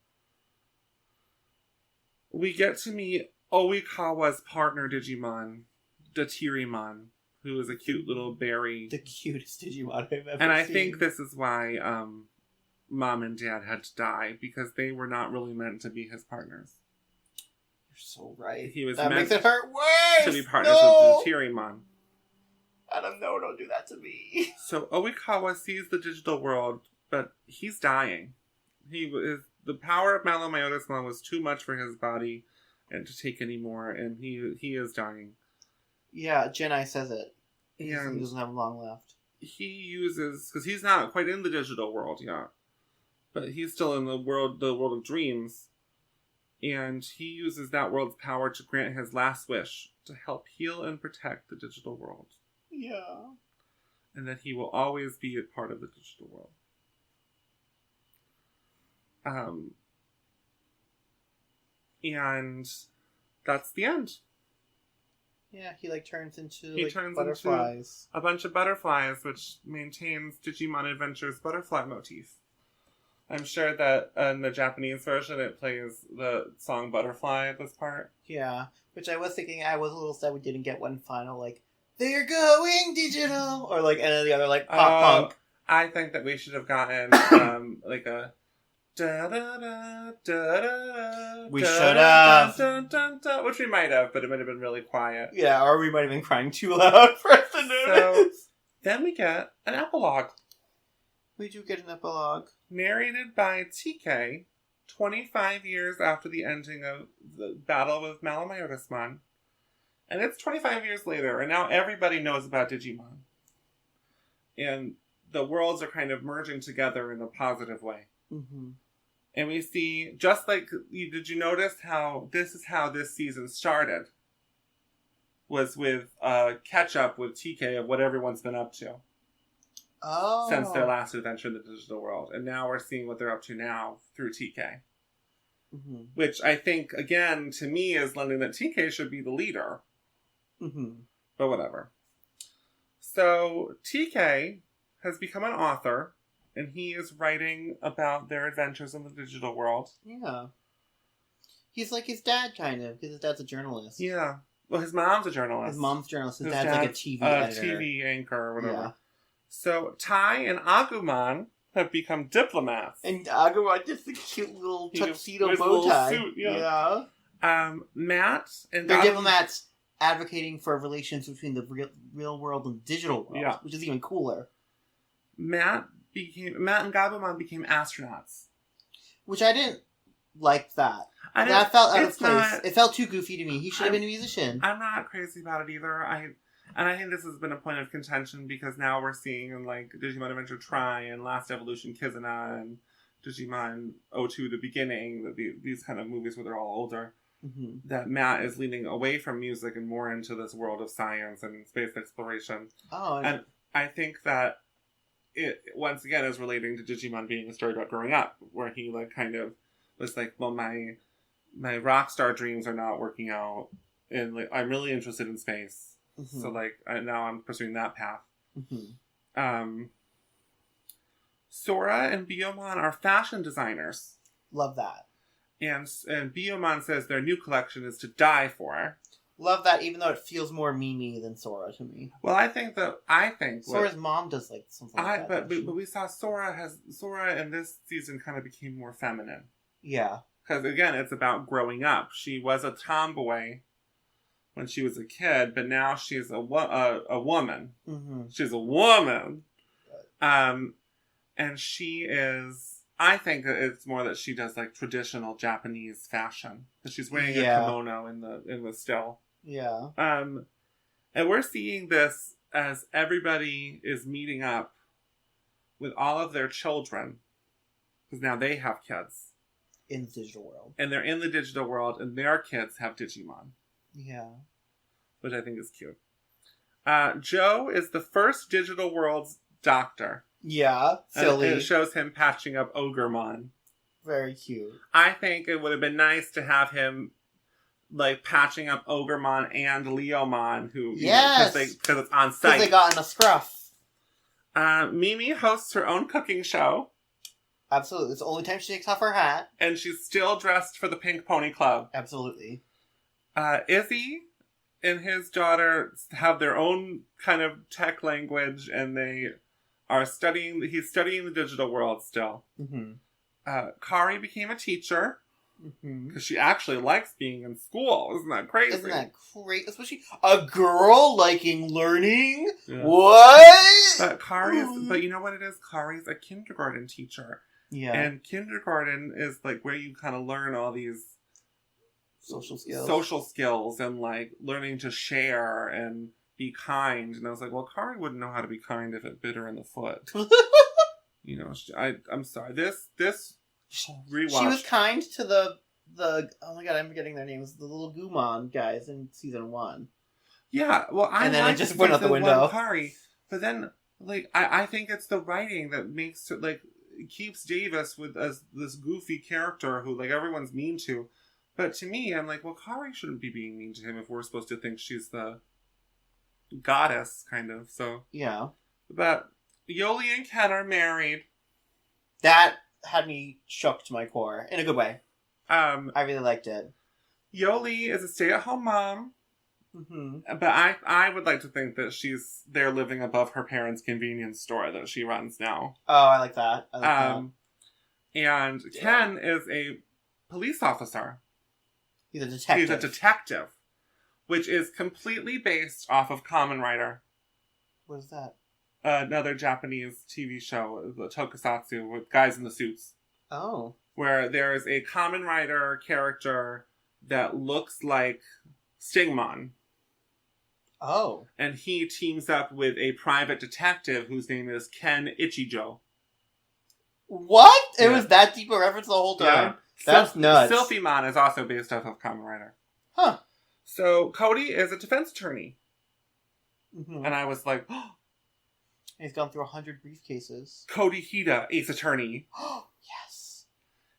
We get to meet Oikawa's partner Digimon, Datirimon, who is a cute little berry. The cutest Digimon I've ever seen. And I think this is why Mom and Dad had to die, because they were not really meant to be his partners. You're so right. He was that meant makes it hurt worse! To be partners with Datirimon. Adam, no, don't do that to me. So Oikawa sees the digital world, but he's dying. The power of Malomyotismon was too much for his body and to take anymore, and he is dying. Yeah, Genai says it. And he doesn't have long left. He uses, because he's not quite in the digital world yet, but he's still in the world of dreams, and he uses that world's power to grant his last wish to help heal and protect the digital world. Yeah. And that he will always be a part of the digital world. And that's the end. Yeah, he turns into Into butterflies. a bunch of butterflies, which maintains Digimon Adventure's butterfly motif. I'm sure that in the Japanese version it plays the song Butterfly at this part. Yeah, which I was thinking, I was a little sad we didn't get one final, they're going digital! Or any of the other, pop punk. I think that we should have gotten, a... Da, da, da, da, da, we should have. Which we might have, but it might have been really quiet. Yeah, or we might have been crying too loud for us to notice. So, then we get an epilogue. We do get an epilogue. Narrated by TK, 25 years after the ending of the battle with Malomyotismon. And it's 25 years later, and now everybody knows about Digimon. And the worlds are kind of merging together in a positive way. Mm-hmm. And we see, did you notice how this season started? Was with catch up with TK of what everyone's been up to. Oh. Since their last adventure in the digital world. And now we're seeing what they're up to now through TK. Mm-hmm. Which I think, again, to me is lending that TK should be the leader. Mm-hmm. But whatever. So, TK has become an author. And he is writing about their adventures in the digital world. Yeah. He's like his dad, kind of, because his dad's a journalist. Yeah. Well, his mom's a journalist. His mom's a journalist. His dad's like a TV editor. TV anchor or whatever. Yeah. So, Tai and Agumon have become diplomats. And Agumon just a cute little tuxedo bow tie. Suit, yeah. Matt and they're diplomats advocating for relations between the real world and the digital world, yeah. which is even cooler. Matt and Gabumon became astronauts. Which I didn't like that. That felt out of place. It felt too goofy to me. He should have been a musician. I'm not crazy about it either. I think this has been a point of contention because now we're seeing in like Digimon Adventure Try and Last Evolution Kizuna and Digimon O2 The Beginning, these kind of movies where they're all older, that Matt is leaning away from music and more into this world of science and space exploration. Oh, and I think that it once again is relating to Digimon being a story about growing up, where he like kind of was like, well, my rock star dreams are not working out, and like I'm really interested in space, so like now I'm pursuing that path. Sora and Biyomon are fashion designers. Love that. And Biyomon says their new collection is to die for. Love that, even though it feels more Mimi than Sora to me. Well, I think Sora's mom does like something like that. But we saw Sora in this season kind of became more feminine. Yeah. Because again, it's about growing up. She was a tomboy when she was a kid, but now she's a woman. She's a woman. And she is. I think that it's more that she does like traditional Japanese fashion. Because she's wearing a kimono in the still. Yeah. And we're seeing this as everybody is meeting up with all of their children. Because now they have kids. In the digital world. And they're in the digital world, and their kids have Digimon. Yeah. Which I think is cute. Joe is the first digital world's doctor. Yeah, silly. And it shows him patching up Ogremon. Very cute. I think it would have been nice to have him like patching up Ogremon and Leomon, who because it's on site. Because they got in a scruff. Mimi hosts her own cooking show. Absolutely, it's the only time she takes off her hat, and she's still dressed for the Pink Pony Club. Absolutely. Izzy and his daughter have their own kind of tech language, and they are studying. He's studying the digital world still. Kari became a teacher. Because she actually likes being in school. Isn't that crazy? Isn't that crazy? Especially a girl liking learning? Yeah. What? But Kari is... But you know what it is? Kari's a kindergarten teacher. Yeah. And kindergarten is like where you kind of learn all these... Social skills and like learning to share and be kind. And I was like, well, Kari wouldn't know how to be kind if it bit her in the foot. You know, I'm sorry. This rewatch. She was kind to the oh my god, I'm forgetting their names. The little Gumon guys in season 1. Yeah, well, and then it just went out the window. Kari, but then like I think it's the writing that makes it like keeps Davis as this goofy character who like everyone's mean to. But to me, I'm like, well, Kari shouldn't be being mean to him if we're supposed to think she's the goddess kind of. So yeah, but Yoli and Ken are married. That had me shook to my core in a good way. I really liked it. Yoli is a stay-at-home mom, but I would like to think that they're living above her parents' convenience store that she runs now. Oh, I like that. And Ken is a police officer. He's a detective. He's a detective, which is completely based off of Kamen Rider. What is that? Another Japanese TV show, the Tokusatsu, with guys in the suits. Oh. Where there is a Kamen Rider character that looks like Stingmon. Oh. And he teams up with a private detective whose name is Ken Ichijo. What? It was that deep a reference the whole time? Yeah. That's nuts. Sylphimon is also based off of Kamen Rider. Huh. So Cody is a defense attorney. And I was like... He's gone through 100 briefcases. Cody Hida, ace attorney. Yes.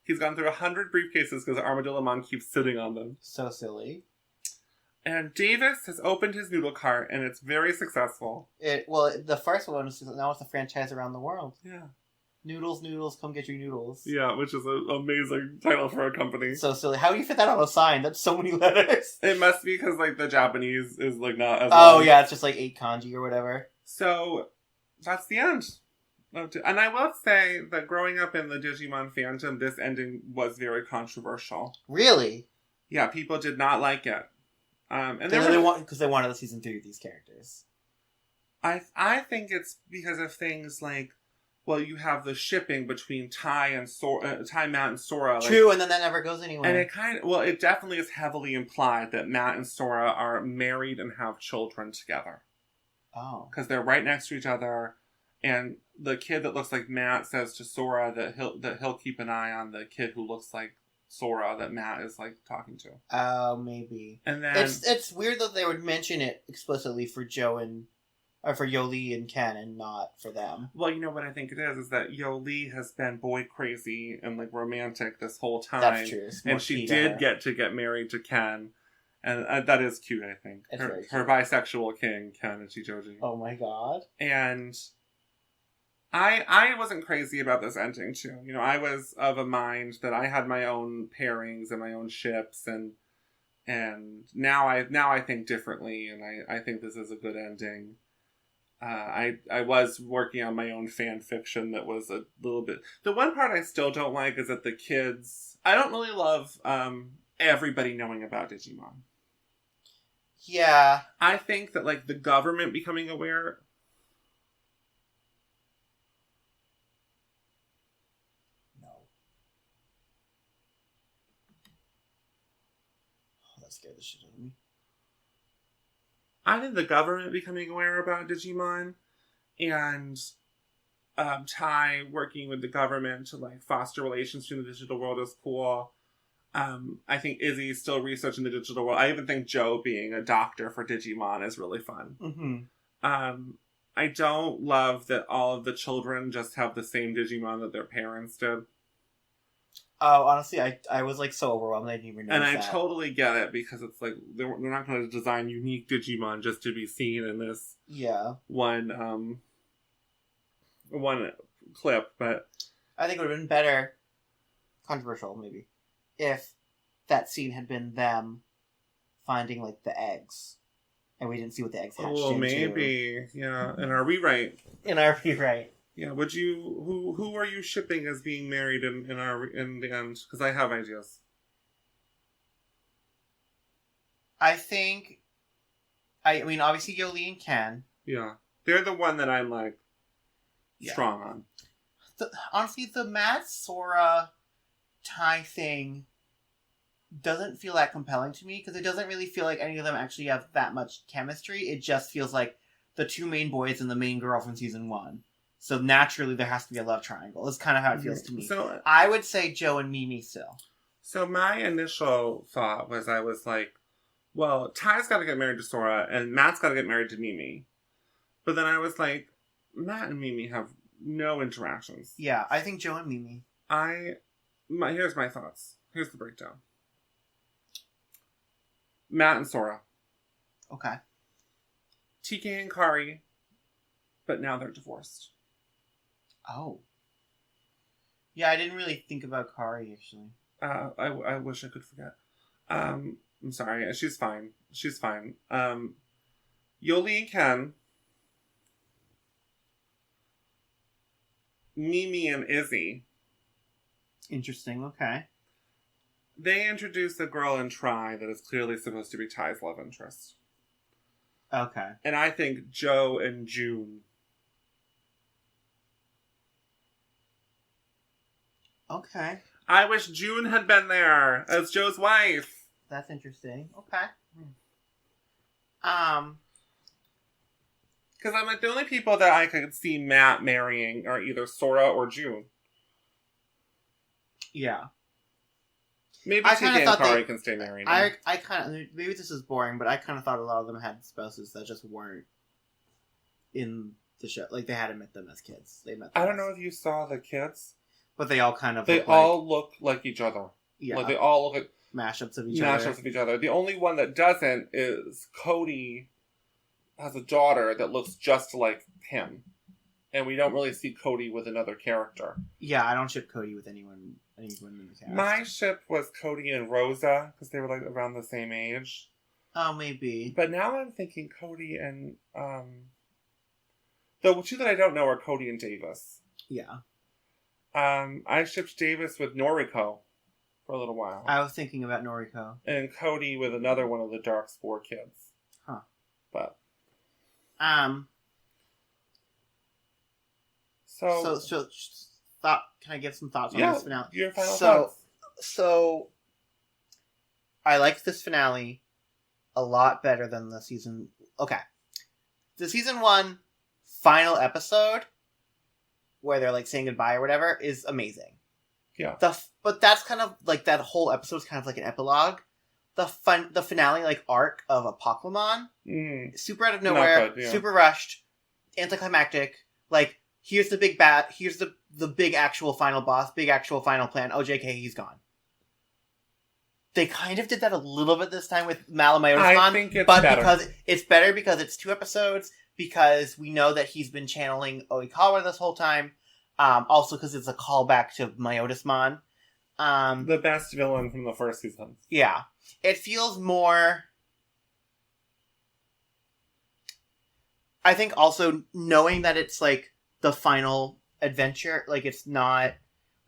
He's gone through 100 briefcases because Armadillomon keeps sitting on them. So silly. And Davis has opened his noodle cart, and it's very successful. The first one is now it's a franchise around the world. Yeah. Noodles, come get your noodles. Yeah, which is an amazing title for a company. So silly. How do you fit that on a sign? That's so many letters. It must be because, like, the Japanese is, like, not as long. Yeah, it's just, like, 8 kanji or whatever. So, that's the end. And I will say that growing up in the Digimon fandom, this ending was very controversial. Really? Yeah, people did not like it. Because they wanted a season 3 of these characters. I think it's because of things like Well, you have the shipping between Tai and Tai, Matt, and Sora. True, and then that never goes anywhere. And it definitely is heavily implied that Matt and Sora are married and have children together. Oh. Because they're right next to each other, and the kid that looks like Matt says to Sora that he'll keep an eye on the kid who looks like Sora that Matt is like talking to. Oh, maybe. And then it's weird that they would mention it explicitly for for Yoli and Ken and not for them. Well, you know what I think it is that Yoli has been boy crazy and like romantic this whole time. That's true. And she did get married to Ken. And that is cute, I think. Her bisexual king, Ken Ichijoji. Oh my god. And I wasn't crazy about this ending, too. You know, I was of a mind that I had my own pairings and my own ships, and now I think differently, and I think this is a good ending. I was working on my own fan fiction that was a little bit... The one part I still don't like is that the kids... I don't really love everybody knowing about Digimon. Yeah. I think that, like, the government becoming aware... No. Oh, that scared the shit out of me. I think the government becoming aware about Digimon and Tai working with the government to, like, foster relations between the digital world is cool. I think Izzy's still researching the digital world. I even think Joe being a doctor for Digimon is really fun. Mm-hmm. I don't love that all of the children just have the same Digimon that their parents did. Oh, honestly, I was like so overwhelmed I didn't even notice that. And I totally get it because it's like they're not going to design unique Digimon just to be seen in this one clip. But I think it would have been better, controversial maybe, if that scene had been them finding like the eggs, and we didn't see what the eggs hatched into. Oh, maybe, yeah. In our rewrite. Yeah. Would you? Who are you shipping as being married in the end? Because I have ideas. I mean, obviously Yoli and Ken. Yeah, they're the one that I'm like strong on. Honestly, the Matt Sora Tai thing doesn't feel that compelling to me because it doesn't really feel like any of them actually have that much chemistry. It just feels like the two main boys and the main girl from season 1. So naturally there has to be a love triangle. That's kind of how it feels to me. So I would say Joe and Mimi still. So my initial thought was I was like, well, Ty's got to get married to Sora and Matt's got to get married to Mimi. But then I was like, Matt and Mimi have no interactions. Yeah, I think Joe and Mimi. Here's my thoughts. Here's the breakdown. Matt and Sora. Okay. TK and Kari, but now they're divorced. Oh. Yeah, I didn't really think about Kari, actually. I wish I could forget. I'm sorry. She's fine. Yoli and Ken. Mimi and Izzy. Interesting, okay. They introduce a girl in Tri that is clearly supposed to be Ty's love interest. Okay. And I think Joe and June. Okay. I wish June had been there as Joe's wife. That's interesting. Okay. Because I'm like, the only people that I could see Matt marrying are either Sora or June. Yeah. Maybe TK and Kari can stay married. I kind of... Maybe this is boring, but I kind of thought a lot of them had spouses that just weren't in the show. Like, they hadn't met them as kids. They met them I don't know if you saw the kids. But they all kind of look like each other. Yeah. Like, they all look like... Mashups of each other. The only one that doesn't is Cody has a daughter that looks just like him. And we don't really see Cody with another character. Yeah, I don't ship Cody with anyone in the cast. My ship was Cody and Rosa, because they were like around the same age. Oh, maybe. But now I'm thinking Cody and... the two that I don't know are Cody and Davis. Yeah. I shipped Davis with Noriko for a little while. I was thinking about Noriko. And Cody with another one of the Dark Spore kids. Huh. But... Thought. Can I give some thoughts on this finale? Your final thoughts. So, I liked this finale a lot better than the season. Okay, the season 1 final episode where they're like saying goodbye or whatever is amazing. Yeah. But that's kind of like that whole episode is kind of like an epilogue. The finale like arc of Apoclymon, super out of nowhere, super rushed, anticlimactic. Like here's the big bat, here's the big actual final boss, big actual final plan. Oh, JK, he's gone. They kind of did that a little bit this time with Malamotismon. I think it's better. Because it's better because it's 2 episodes, because we know that he's been channeling Oikawa this whole time. Also because it's a callback to Myotismon. The best villain from the first season. Yeah. It feels more... I think also knowing that it's like the final adventure, like it's not...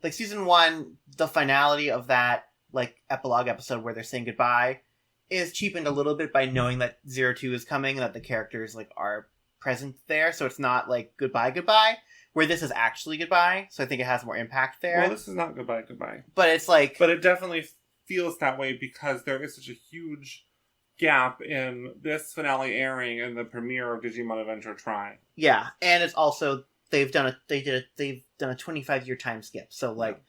Like season 1, the finality of that like epilogue episode where they're saying goodbye is cheapened a little bit by knowing that 02 is coming and that the characters like are present there, so it's not like goodbye, where this is actually goodbye, so I think it has more impact there. Well, this is not goodbye. But it's like... But it definitely feels that way because there is such a huge gap in this finale airing and the premiere of Digimon Adventure Try. Yeah, and it's also they've done a 25-year time skip, so like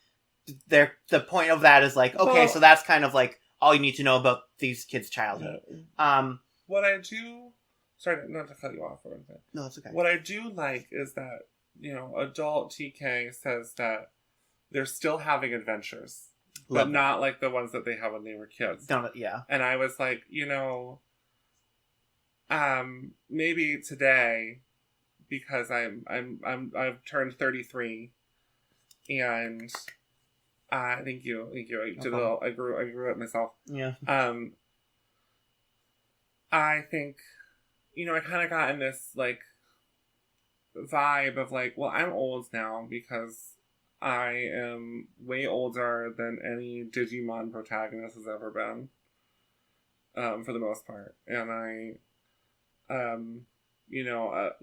the point of that is like, okay, so that's kind of like all you need to know about these kids' childhood. What I do... Sorry, not to cut you off or anything. No, that's okay. What I do like is that, adult TK says that they're still having adventures. But not like the ones that they had when they were kids. Yeah. And I was like, maybe today, because I've turned 33, and thank you. I grew up myself. Yeah. I think, I kind of got in this like vibe of like, well, I'm old now because I am way older than any Digimon protagonist has ever been, for the most part. And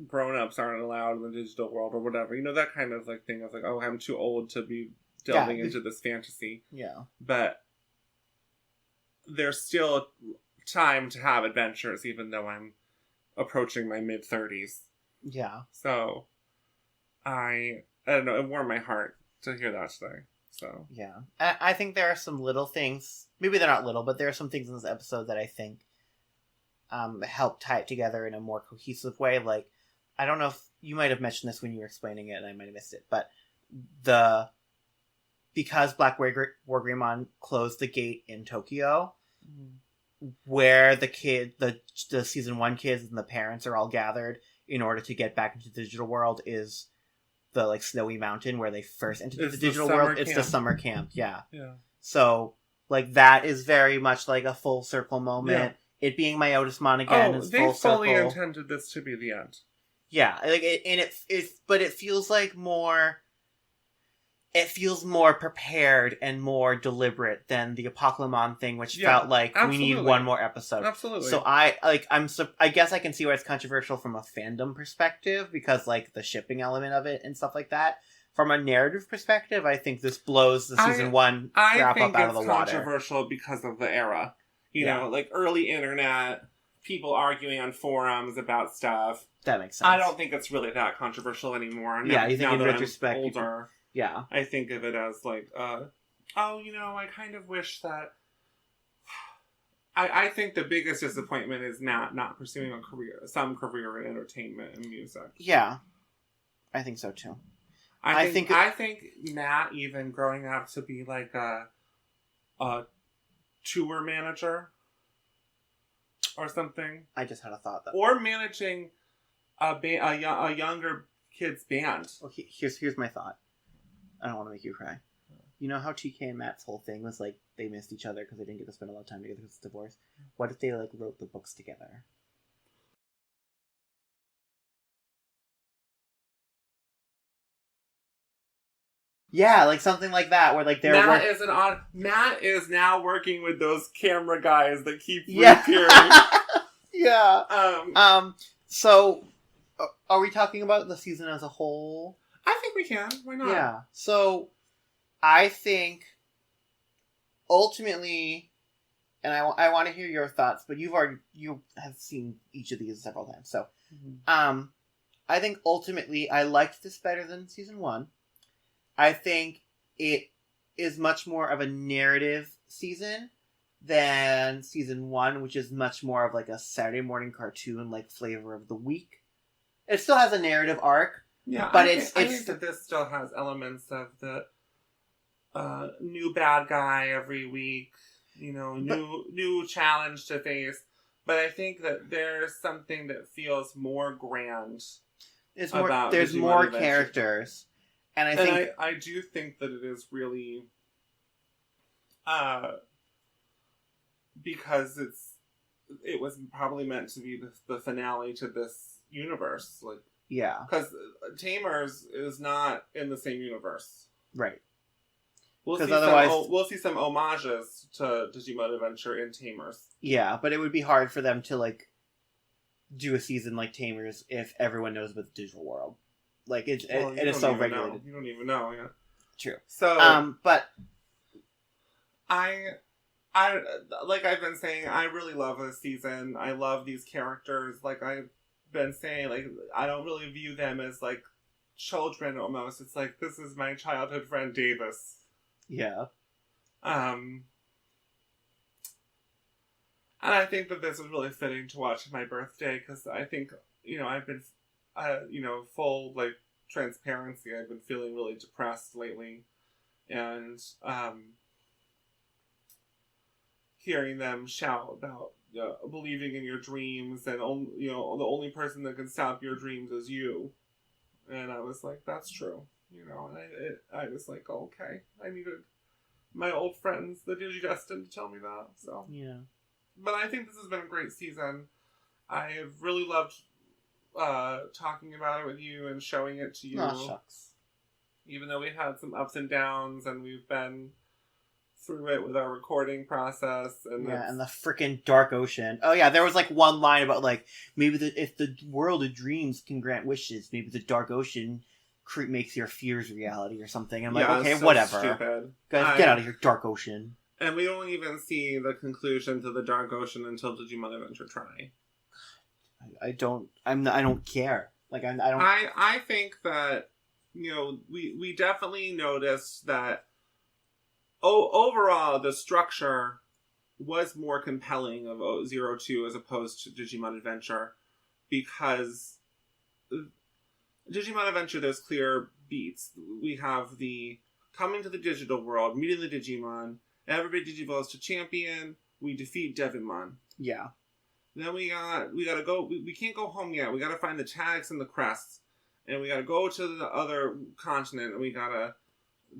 grown-ups aren't allowed in the digital world or whatever. That kind of like thing of like, oh, I'm too old to be delving into this fantasy. Yeah. But there's still time to have adventures, even though I'm approaching my mid-30s. Yeah. So, I don't know, it warmed my heart to hear that today. So yeah, I think there are some little things. Maybe they're not little, but there are some things in this episode that I think help tie it together in a more cohesive way. Like, I don't know if you might have mentioned this when you were explaining it, and I might have missed it, but because Black Wargreymon closed the gate in Tokyo, where the season 1 kids and the parents are all gathered in order to get back into the digital world is the like snowy mountain where they first entered the digital world. It's the summer camp. Yeah. So like that is very much like a full circle moment. It being Myotismon again is full circle. They fully intended this to be the end. Yeah, like but it feels like more. It feels more prepared and more deliberate than the Apoclymon thing, which felt like we need one more episode. Absolutely. So I guess I can see why it's controversial from a fandom perspective because like the shipping element of it and stuff like that. From a narrative perspective, I think this blows the season 1 wrap up out of the water. I think it's controversial because of the era. Like early internet, people arguing on forums about stuff. That makes sense. I don't think it's really that controversial anymore. Yeah, you think in retrospect, older. Yeah. I think of it as like, I kind of wish that... I think the biggest disappointment is not pursuing some career in entertainment and music. Yeah. I think so too. I think Matt even growing up to be like a tour manager or something. I just had a thought that... Or managing a younger kid's band. Well, here's my thought. I don't want to make you cry. You know how TK and Matt's whole thing was like they missed each other because they didn't get to spend a lot of time together because of divorce? What if they like wrote the books together? Yeah, like something like that where like they're Matt is now working with those camera guys that keep reappearing. Yeah. So are we talking about the season as a whole? I think we can. Why not? Yeah. So, I think ultimately, and I want to hear your thoughts, but you have seen each of these several times, so I think ultimately I liked this better than season 1. I think it is much more of a narrative season than season 1, which is much more of like a Saturday morning cartoon, like flavor of the week. It still has a narrative arc. Yeah, but I think that this still has elements of the new bad guy every week, new challenge to face. But I think that there's something that feels more grand. There's more Adventure. characters, and I do think that it is really, because it was probably meant to be the finale to this universe, like because Tamers is not in the same universe, right? We'll see some homages to Digimon Adventure in Tamers. Yeah, but it would be hard for them to like do a season like Tamers if everyone knows about the digital world. Like it is so regulated. You don't even know, yeah. True. So, but I like I've been saying, I really love this season. I love these characters. Like I've been saying, like I don't really view them as like children almost. It's like this is my childhood friend Davis. Yeah. And I think that this is really fitting to watch on my birthday because I think, I've been, full, like, transparency. I've been feeling really depressed lately. And hearing them shout about believing in your dreams and, the only person that can stop your dreams is you. And I was like, that's true. And I was like, oh, okay, I needed my old friends, the Digidestined, to tell me that. So yeah. But I think this has been a great season. I have really loved talking about it with you and showing it to you. Oh, shucks. Even though we had some ups and downs and we've been through it with our recording process. And the freaking Dark Ocean. Oh yeah, there was like one line about like maybe if the world of dreams can grant wishes, maybe the Dark Ocean makes your fears reality or something. I'm like, okay, so whatever. Stupid. Guys, get out of here, Dark Ocean. And we don't even see the conclusion to the Dark Ocean until Digimon Adventure Try. I don't care. Like I don't. I think that we definitely noticed that. Overall, the structure was more compelling of 02 as opposed to Digimon Adventure, because Digimon Adventure, there's clear beats. We have the coming to the digital world, meeting the Digimon, everybody digivolves to champion, we defeat Devonmon. Yeah. Then we gotta go, we can't go home yet, we gotta find the tags and the crests, and we gotta go to the other continent, and we gotta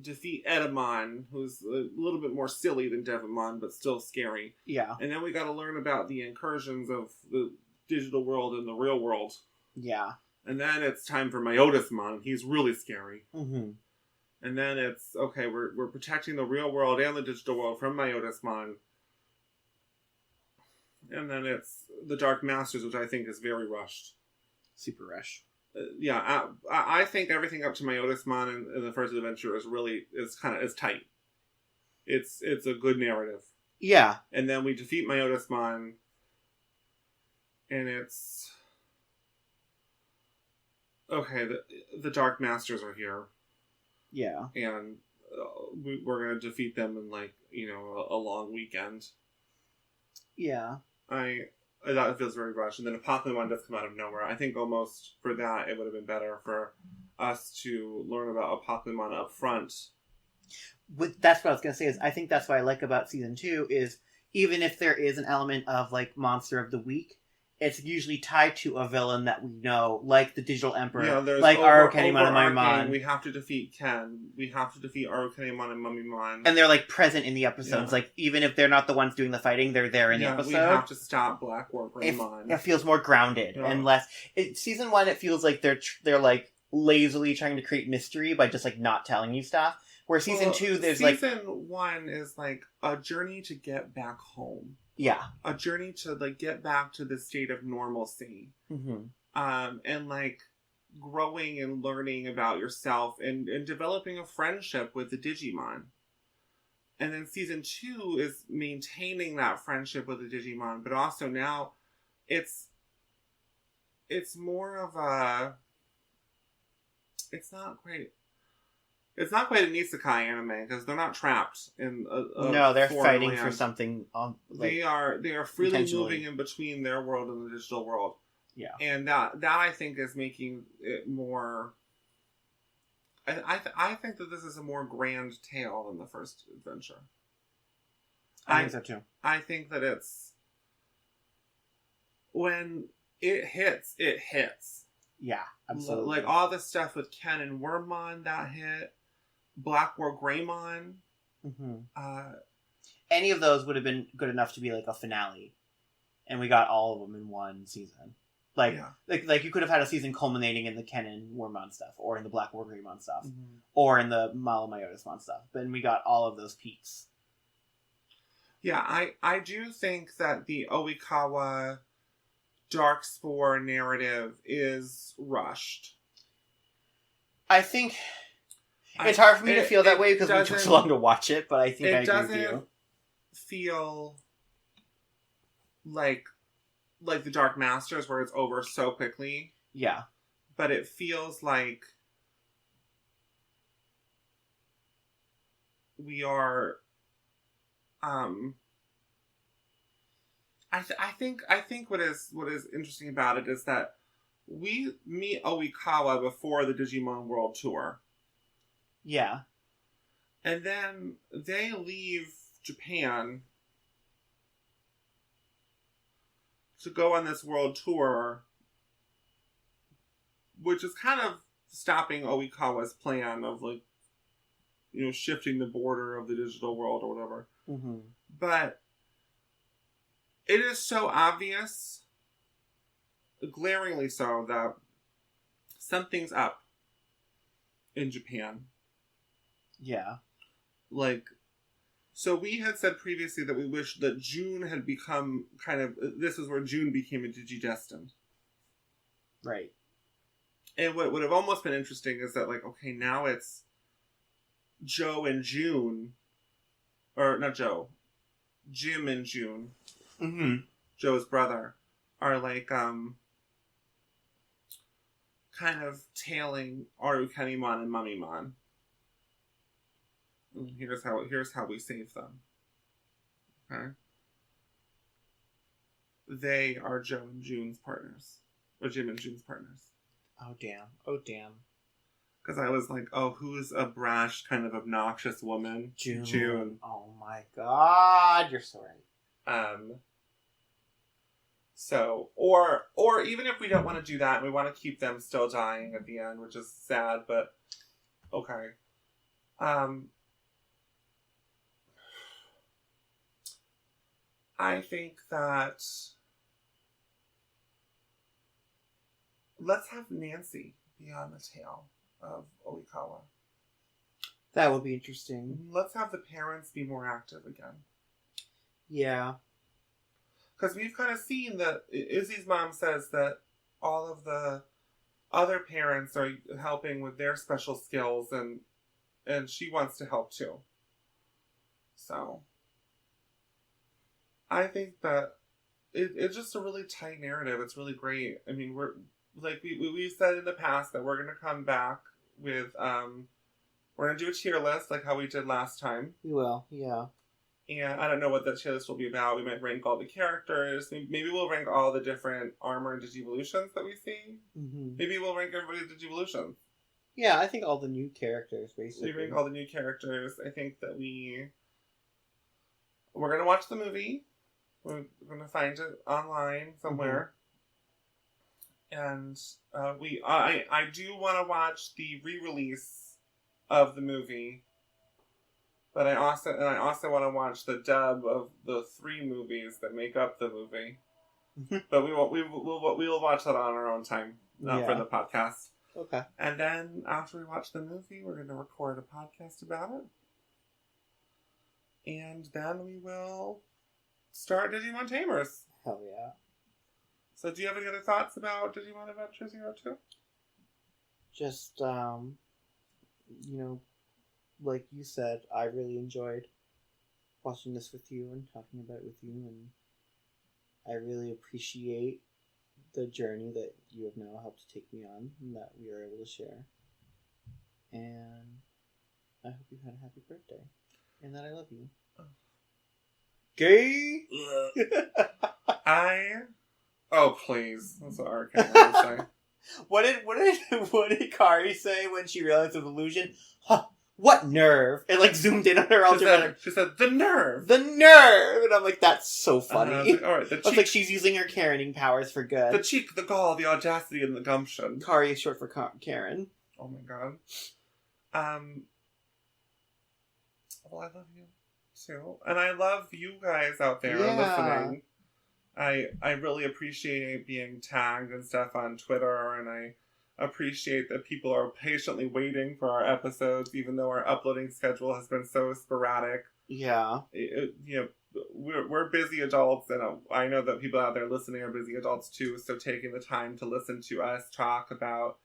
defeat Edamon, who's a little bit more silly than Devonmon, but still scary. Yeah. And then we gotta learn about the incursions of the digital world and the real world. Yeah. And then it's time for Myotismon. He's really scary. Mm-hmm. And then it's, okay, we're protecting the real world and the digital world from Myotismon. And then it's the Dark Masters, which I think is very rushed. Super rush. I think everything up to Myotismon in the first adventure is tight. It's a good narrative. Yeah. And then we defeat Myotismon, and it's okay. The Dark Masters are here. Yeah. And we're gonna defeat them in a long weekend. Yeah. I thought it feels very rushed, and then Apocalypse does come out of nowhere. I think almost for that it would have been better for us to learn about Apocalypse up front. That's what I was gonna say. Is I think that's what I like about season 2 is even if there is an element of like monster of the week, it's usually tied to a villain that we know, like the Digital Emperor, like Arukenimon and Mummymon. We have to defeat Ken. We have to defeat Arukenimon and Mummymon. And they're like present in the episodes. Yeah. Like even if they're not the ones doing the fighting, they're there in the episode. We have to stop Black Wargreymon. It feels more grounded and less. Season 1, it feels like they're like lazily trying to create mystery by just like not telling you stuff. Where season 2, there's season 1 is like a journey to get back home. Yeah. A journey to, like, get back to the state of normalcy. Mm-hmm. And, like, growing and learning about yourself and developing a friendship with the Digimon. And then season 2 is maintaining that friendship with the Digimon, but also now it's more of a, it's not quite an isekai anime because they're not trapped in a No, they're foreign fighting land. for something on, like, they are freely moving in between their world and the digital world. Yeah. And that I think is making it more, I think that this is a more grand tale than the first adventure. I think so too. I think that it's, when it hits, it hits. Yeah, absolutely. Like all the stuff with Ken and Wormmon that hit, Black War Greymon. Mm-hmm. Any of those would have been good enough to be like a finale, and we got all of them in one season. Like you could have had a season culminating in the Ken and Wormmon stuff, or in the Black War Greymon stuff, or in the Malo-Myotismon stuff. But we got all of those peaks. Yeah, I do think that the Oikawa Darkspore narrative is rushed. I think it's hard for me to feel that way because we took so long to watch it, but I think I agree with you. It doesn't feel like the Dark Masters where it's over so quickly. Yeah. But it feels like we are I think what is interesting about it is that we meet Oikawa before the Digimon World Tour. Yeah. And then they leave Japan to go on this world tour, which is kind of stopping Oikawa's plan of, like, you know, shifting the border of the digital world or whatever. Mm-hmm. But it is so obvious, glaringly so, that something's up in Japan. Yeah. Like, so we had said previously that we wish that June had become kind of, this is where June became a Digidestined. Right. And what would have almost been interesting is that, like, okay, now it's Joe and June, or not Joe, Jim and June, Joe's brother, are like, kind of tailing Arukenimon and Mummymon. Here's how we save them. Okay? They are Joe and June's partners. Or Jim and June's partners. Oh, damn. Oh, damn. Because I was like, oh, who's a brash, kind of obnoxious woman? June. Oh, my God. You're so right. So, or even if we don't want to do that, and we want to keep them still dying at the end, which is sad, but okay. I think that let's have Nancy be on the tail of Oikawa. That would be interesting. Let's have the parents be more active again. Yeah. Because we've kind of seen that Izzy's mom says that all of the other parents are helping with their special skills, and she wants to help too. So I think that it's just a really tight narrative. It's really great. I mean, we're like we've said in the past that we're gonna come back with we're gonna do a tier list like how we did last time. We will, yeah. And I don't know what that tier list will be about. We might rank all the characters. Maybe we'll rank all the different armor and Digivolutions that we see. Mm-hmm. Maybe we'll rank everybody's Digivolutions. Yeah, I think all the new characters, basically. We rank all the new characters. I think that we're going to watch the movie. We're going to find it online somewhere. Mm-hmm. And I do want to watch the re-release of the movie. But I also want to watch the dub of the 3 movies that make up the movie. But we will watch that on our own time, not for the podcast. Okay. And then after we watch the movie, we're going to record a podcast about it. And then we will start Digimon Tamers. Hell yeah. So do you have any other thoughts about Digimon Adventure 02? just, like you said, I really enjoyed watching this with you and talking about it with you, and I really appreciate the journey that you have now helped to take me on and that we are able to share. And I hope you had a happy birthday and that I love you. Gay? Oh, please. That's what R. Kelly would say. What did Kari say when she realized the illusion? Huh, what nerve? It like zoomed in on her ultraviolet. She said, the nerve! The nerve! And I'm like, that's so funny. All right, the cheek. It's like she's using her Karening powers for good. The cheek, the gall, the audacity, and the gumption. Kari is short for Karen. Oh my god. Well, I love you too. And I love you guys out there listening. I really appreciate being tagged and stuff on Twitter, and I appreciate that people are patiently waiting for our episodes, even though our uploading schedule has been so sporadic. Yeah. We're busy adults, and I know that people out there listening are busy adults too, so taking the time to listen to us talk about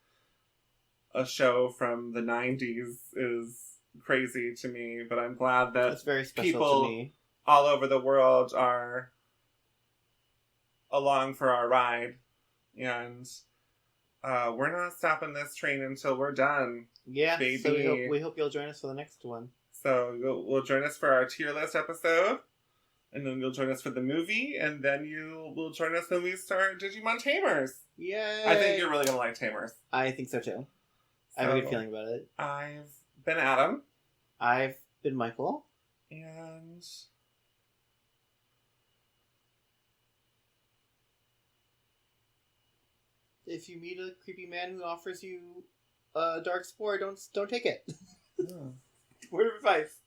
a show from the 90s is crazy to me, but I'm glad that that's very special people to me. All over the world are along for our ride, and we're not stopping this train until we're done. Yeah, baby. So we hope you'll join us for the next one. So we'll join us for our tier list episode, and then you'll join us for the movie, and then you will join us when we start Digimon Tamers. Yay! I think you're really gonna like Tamers. I think so too. I have a good feeling about it. I've been Adam. I've been Michael. And if you meet a creepy man who offers you a dark spore, don't take it. Yeah. Word of advice.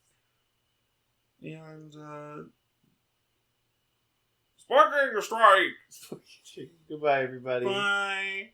And sparking your strike. Goodbye, everybody. Bye.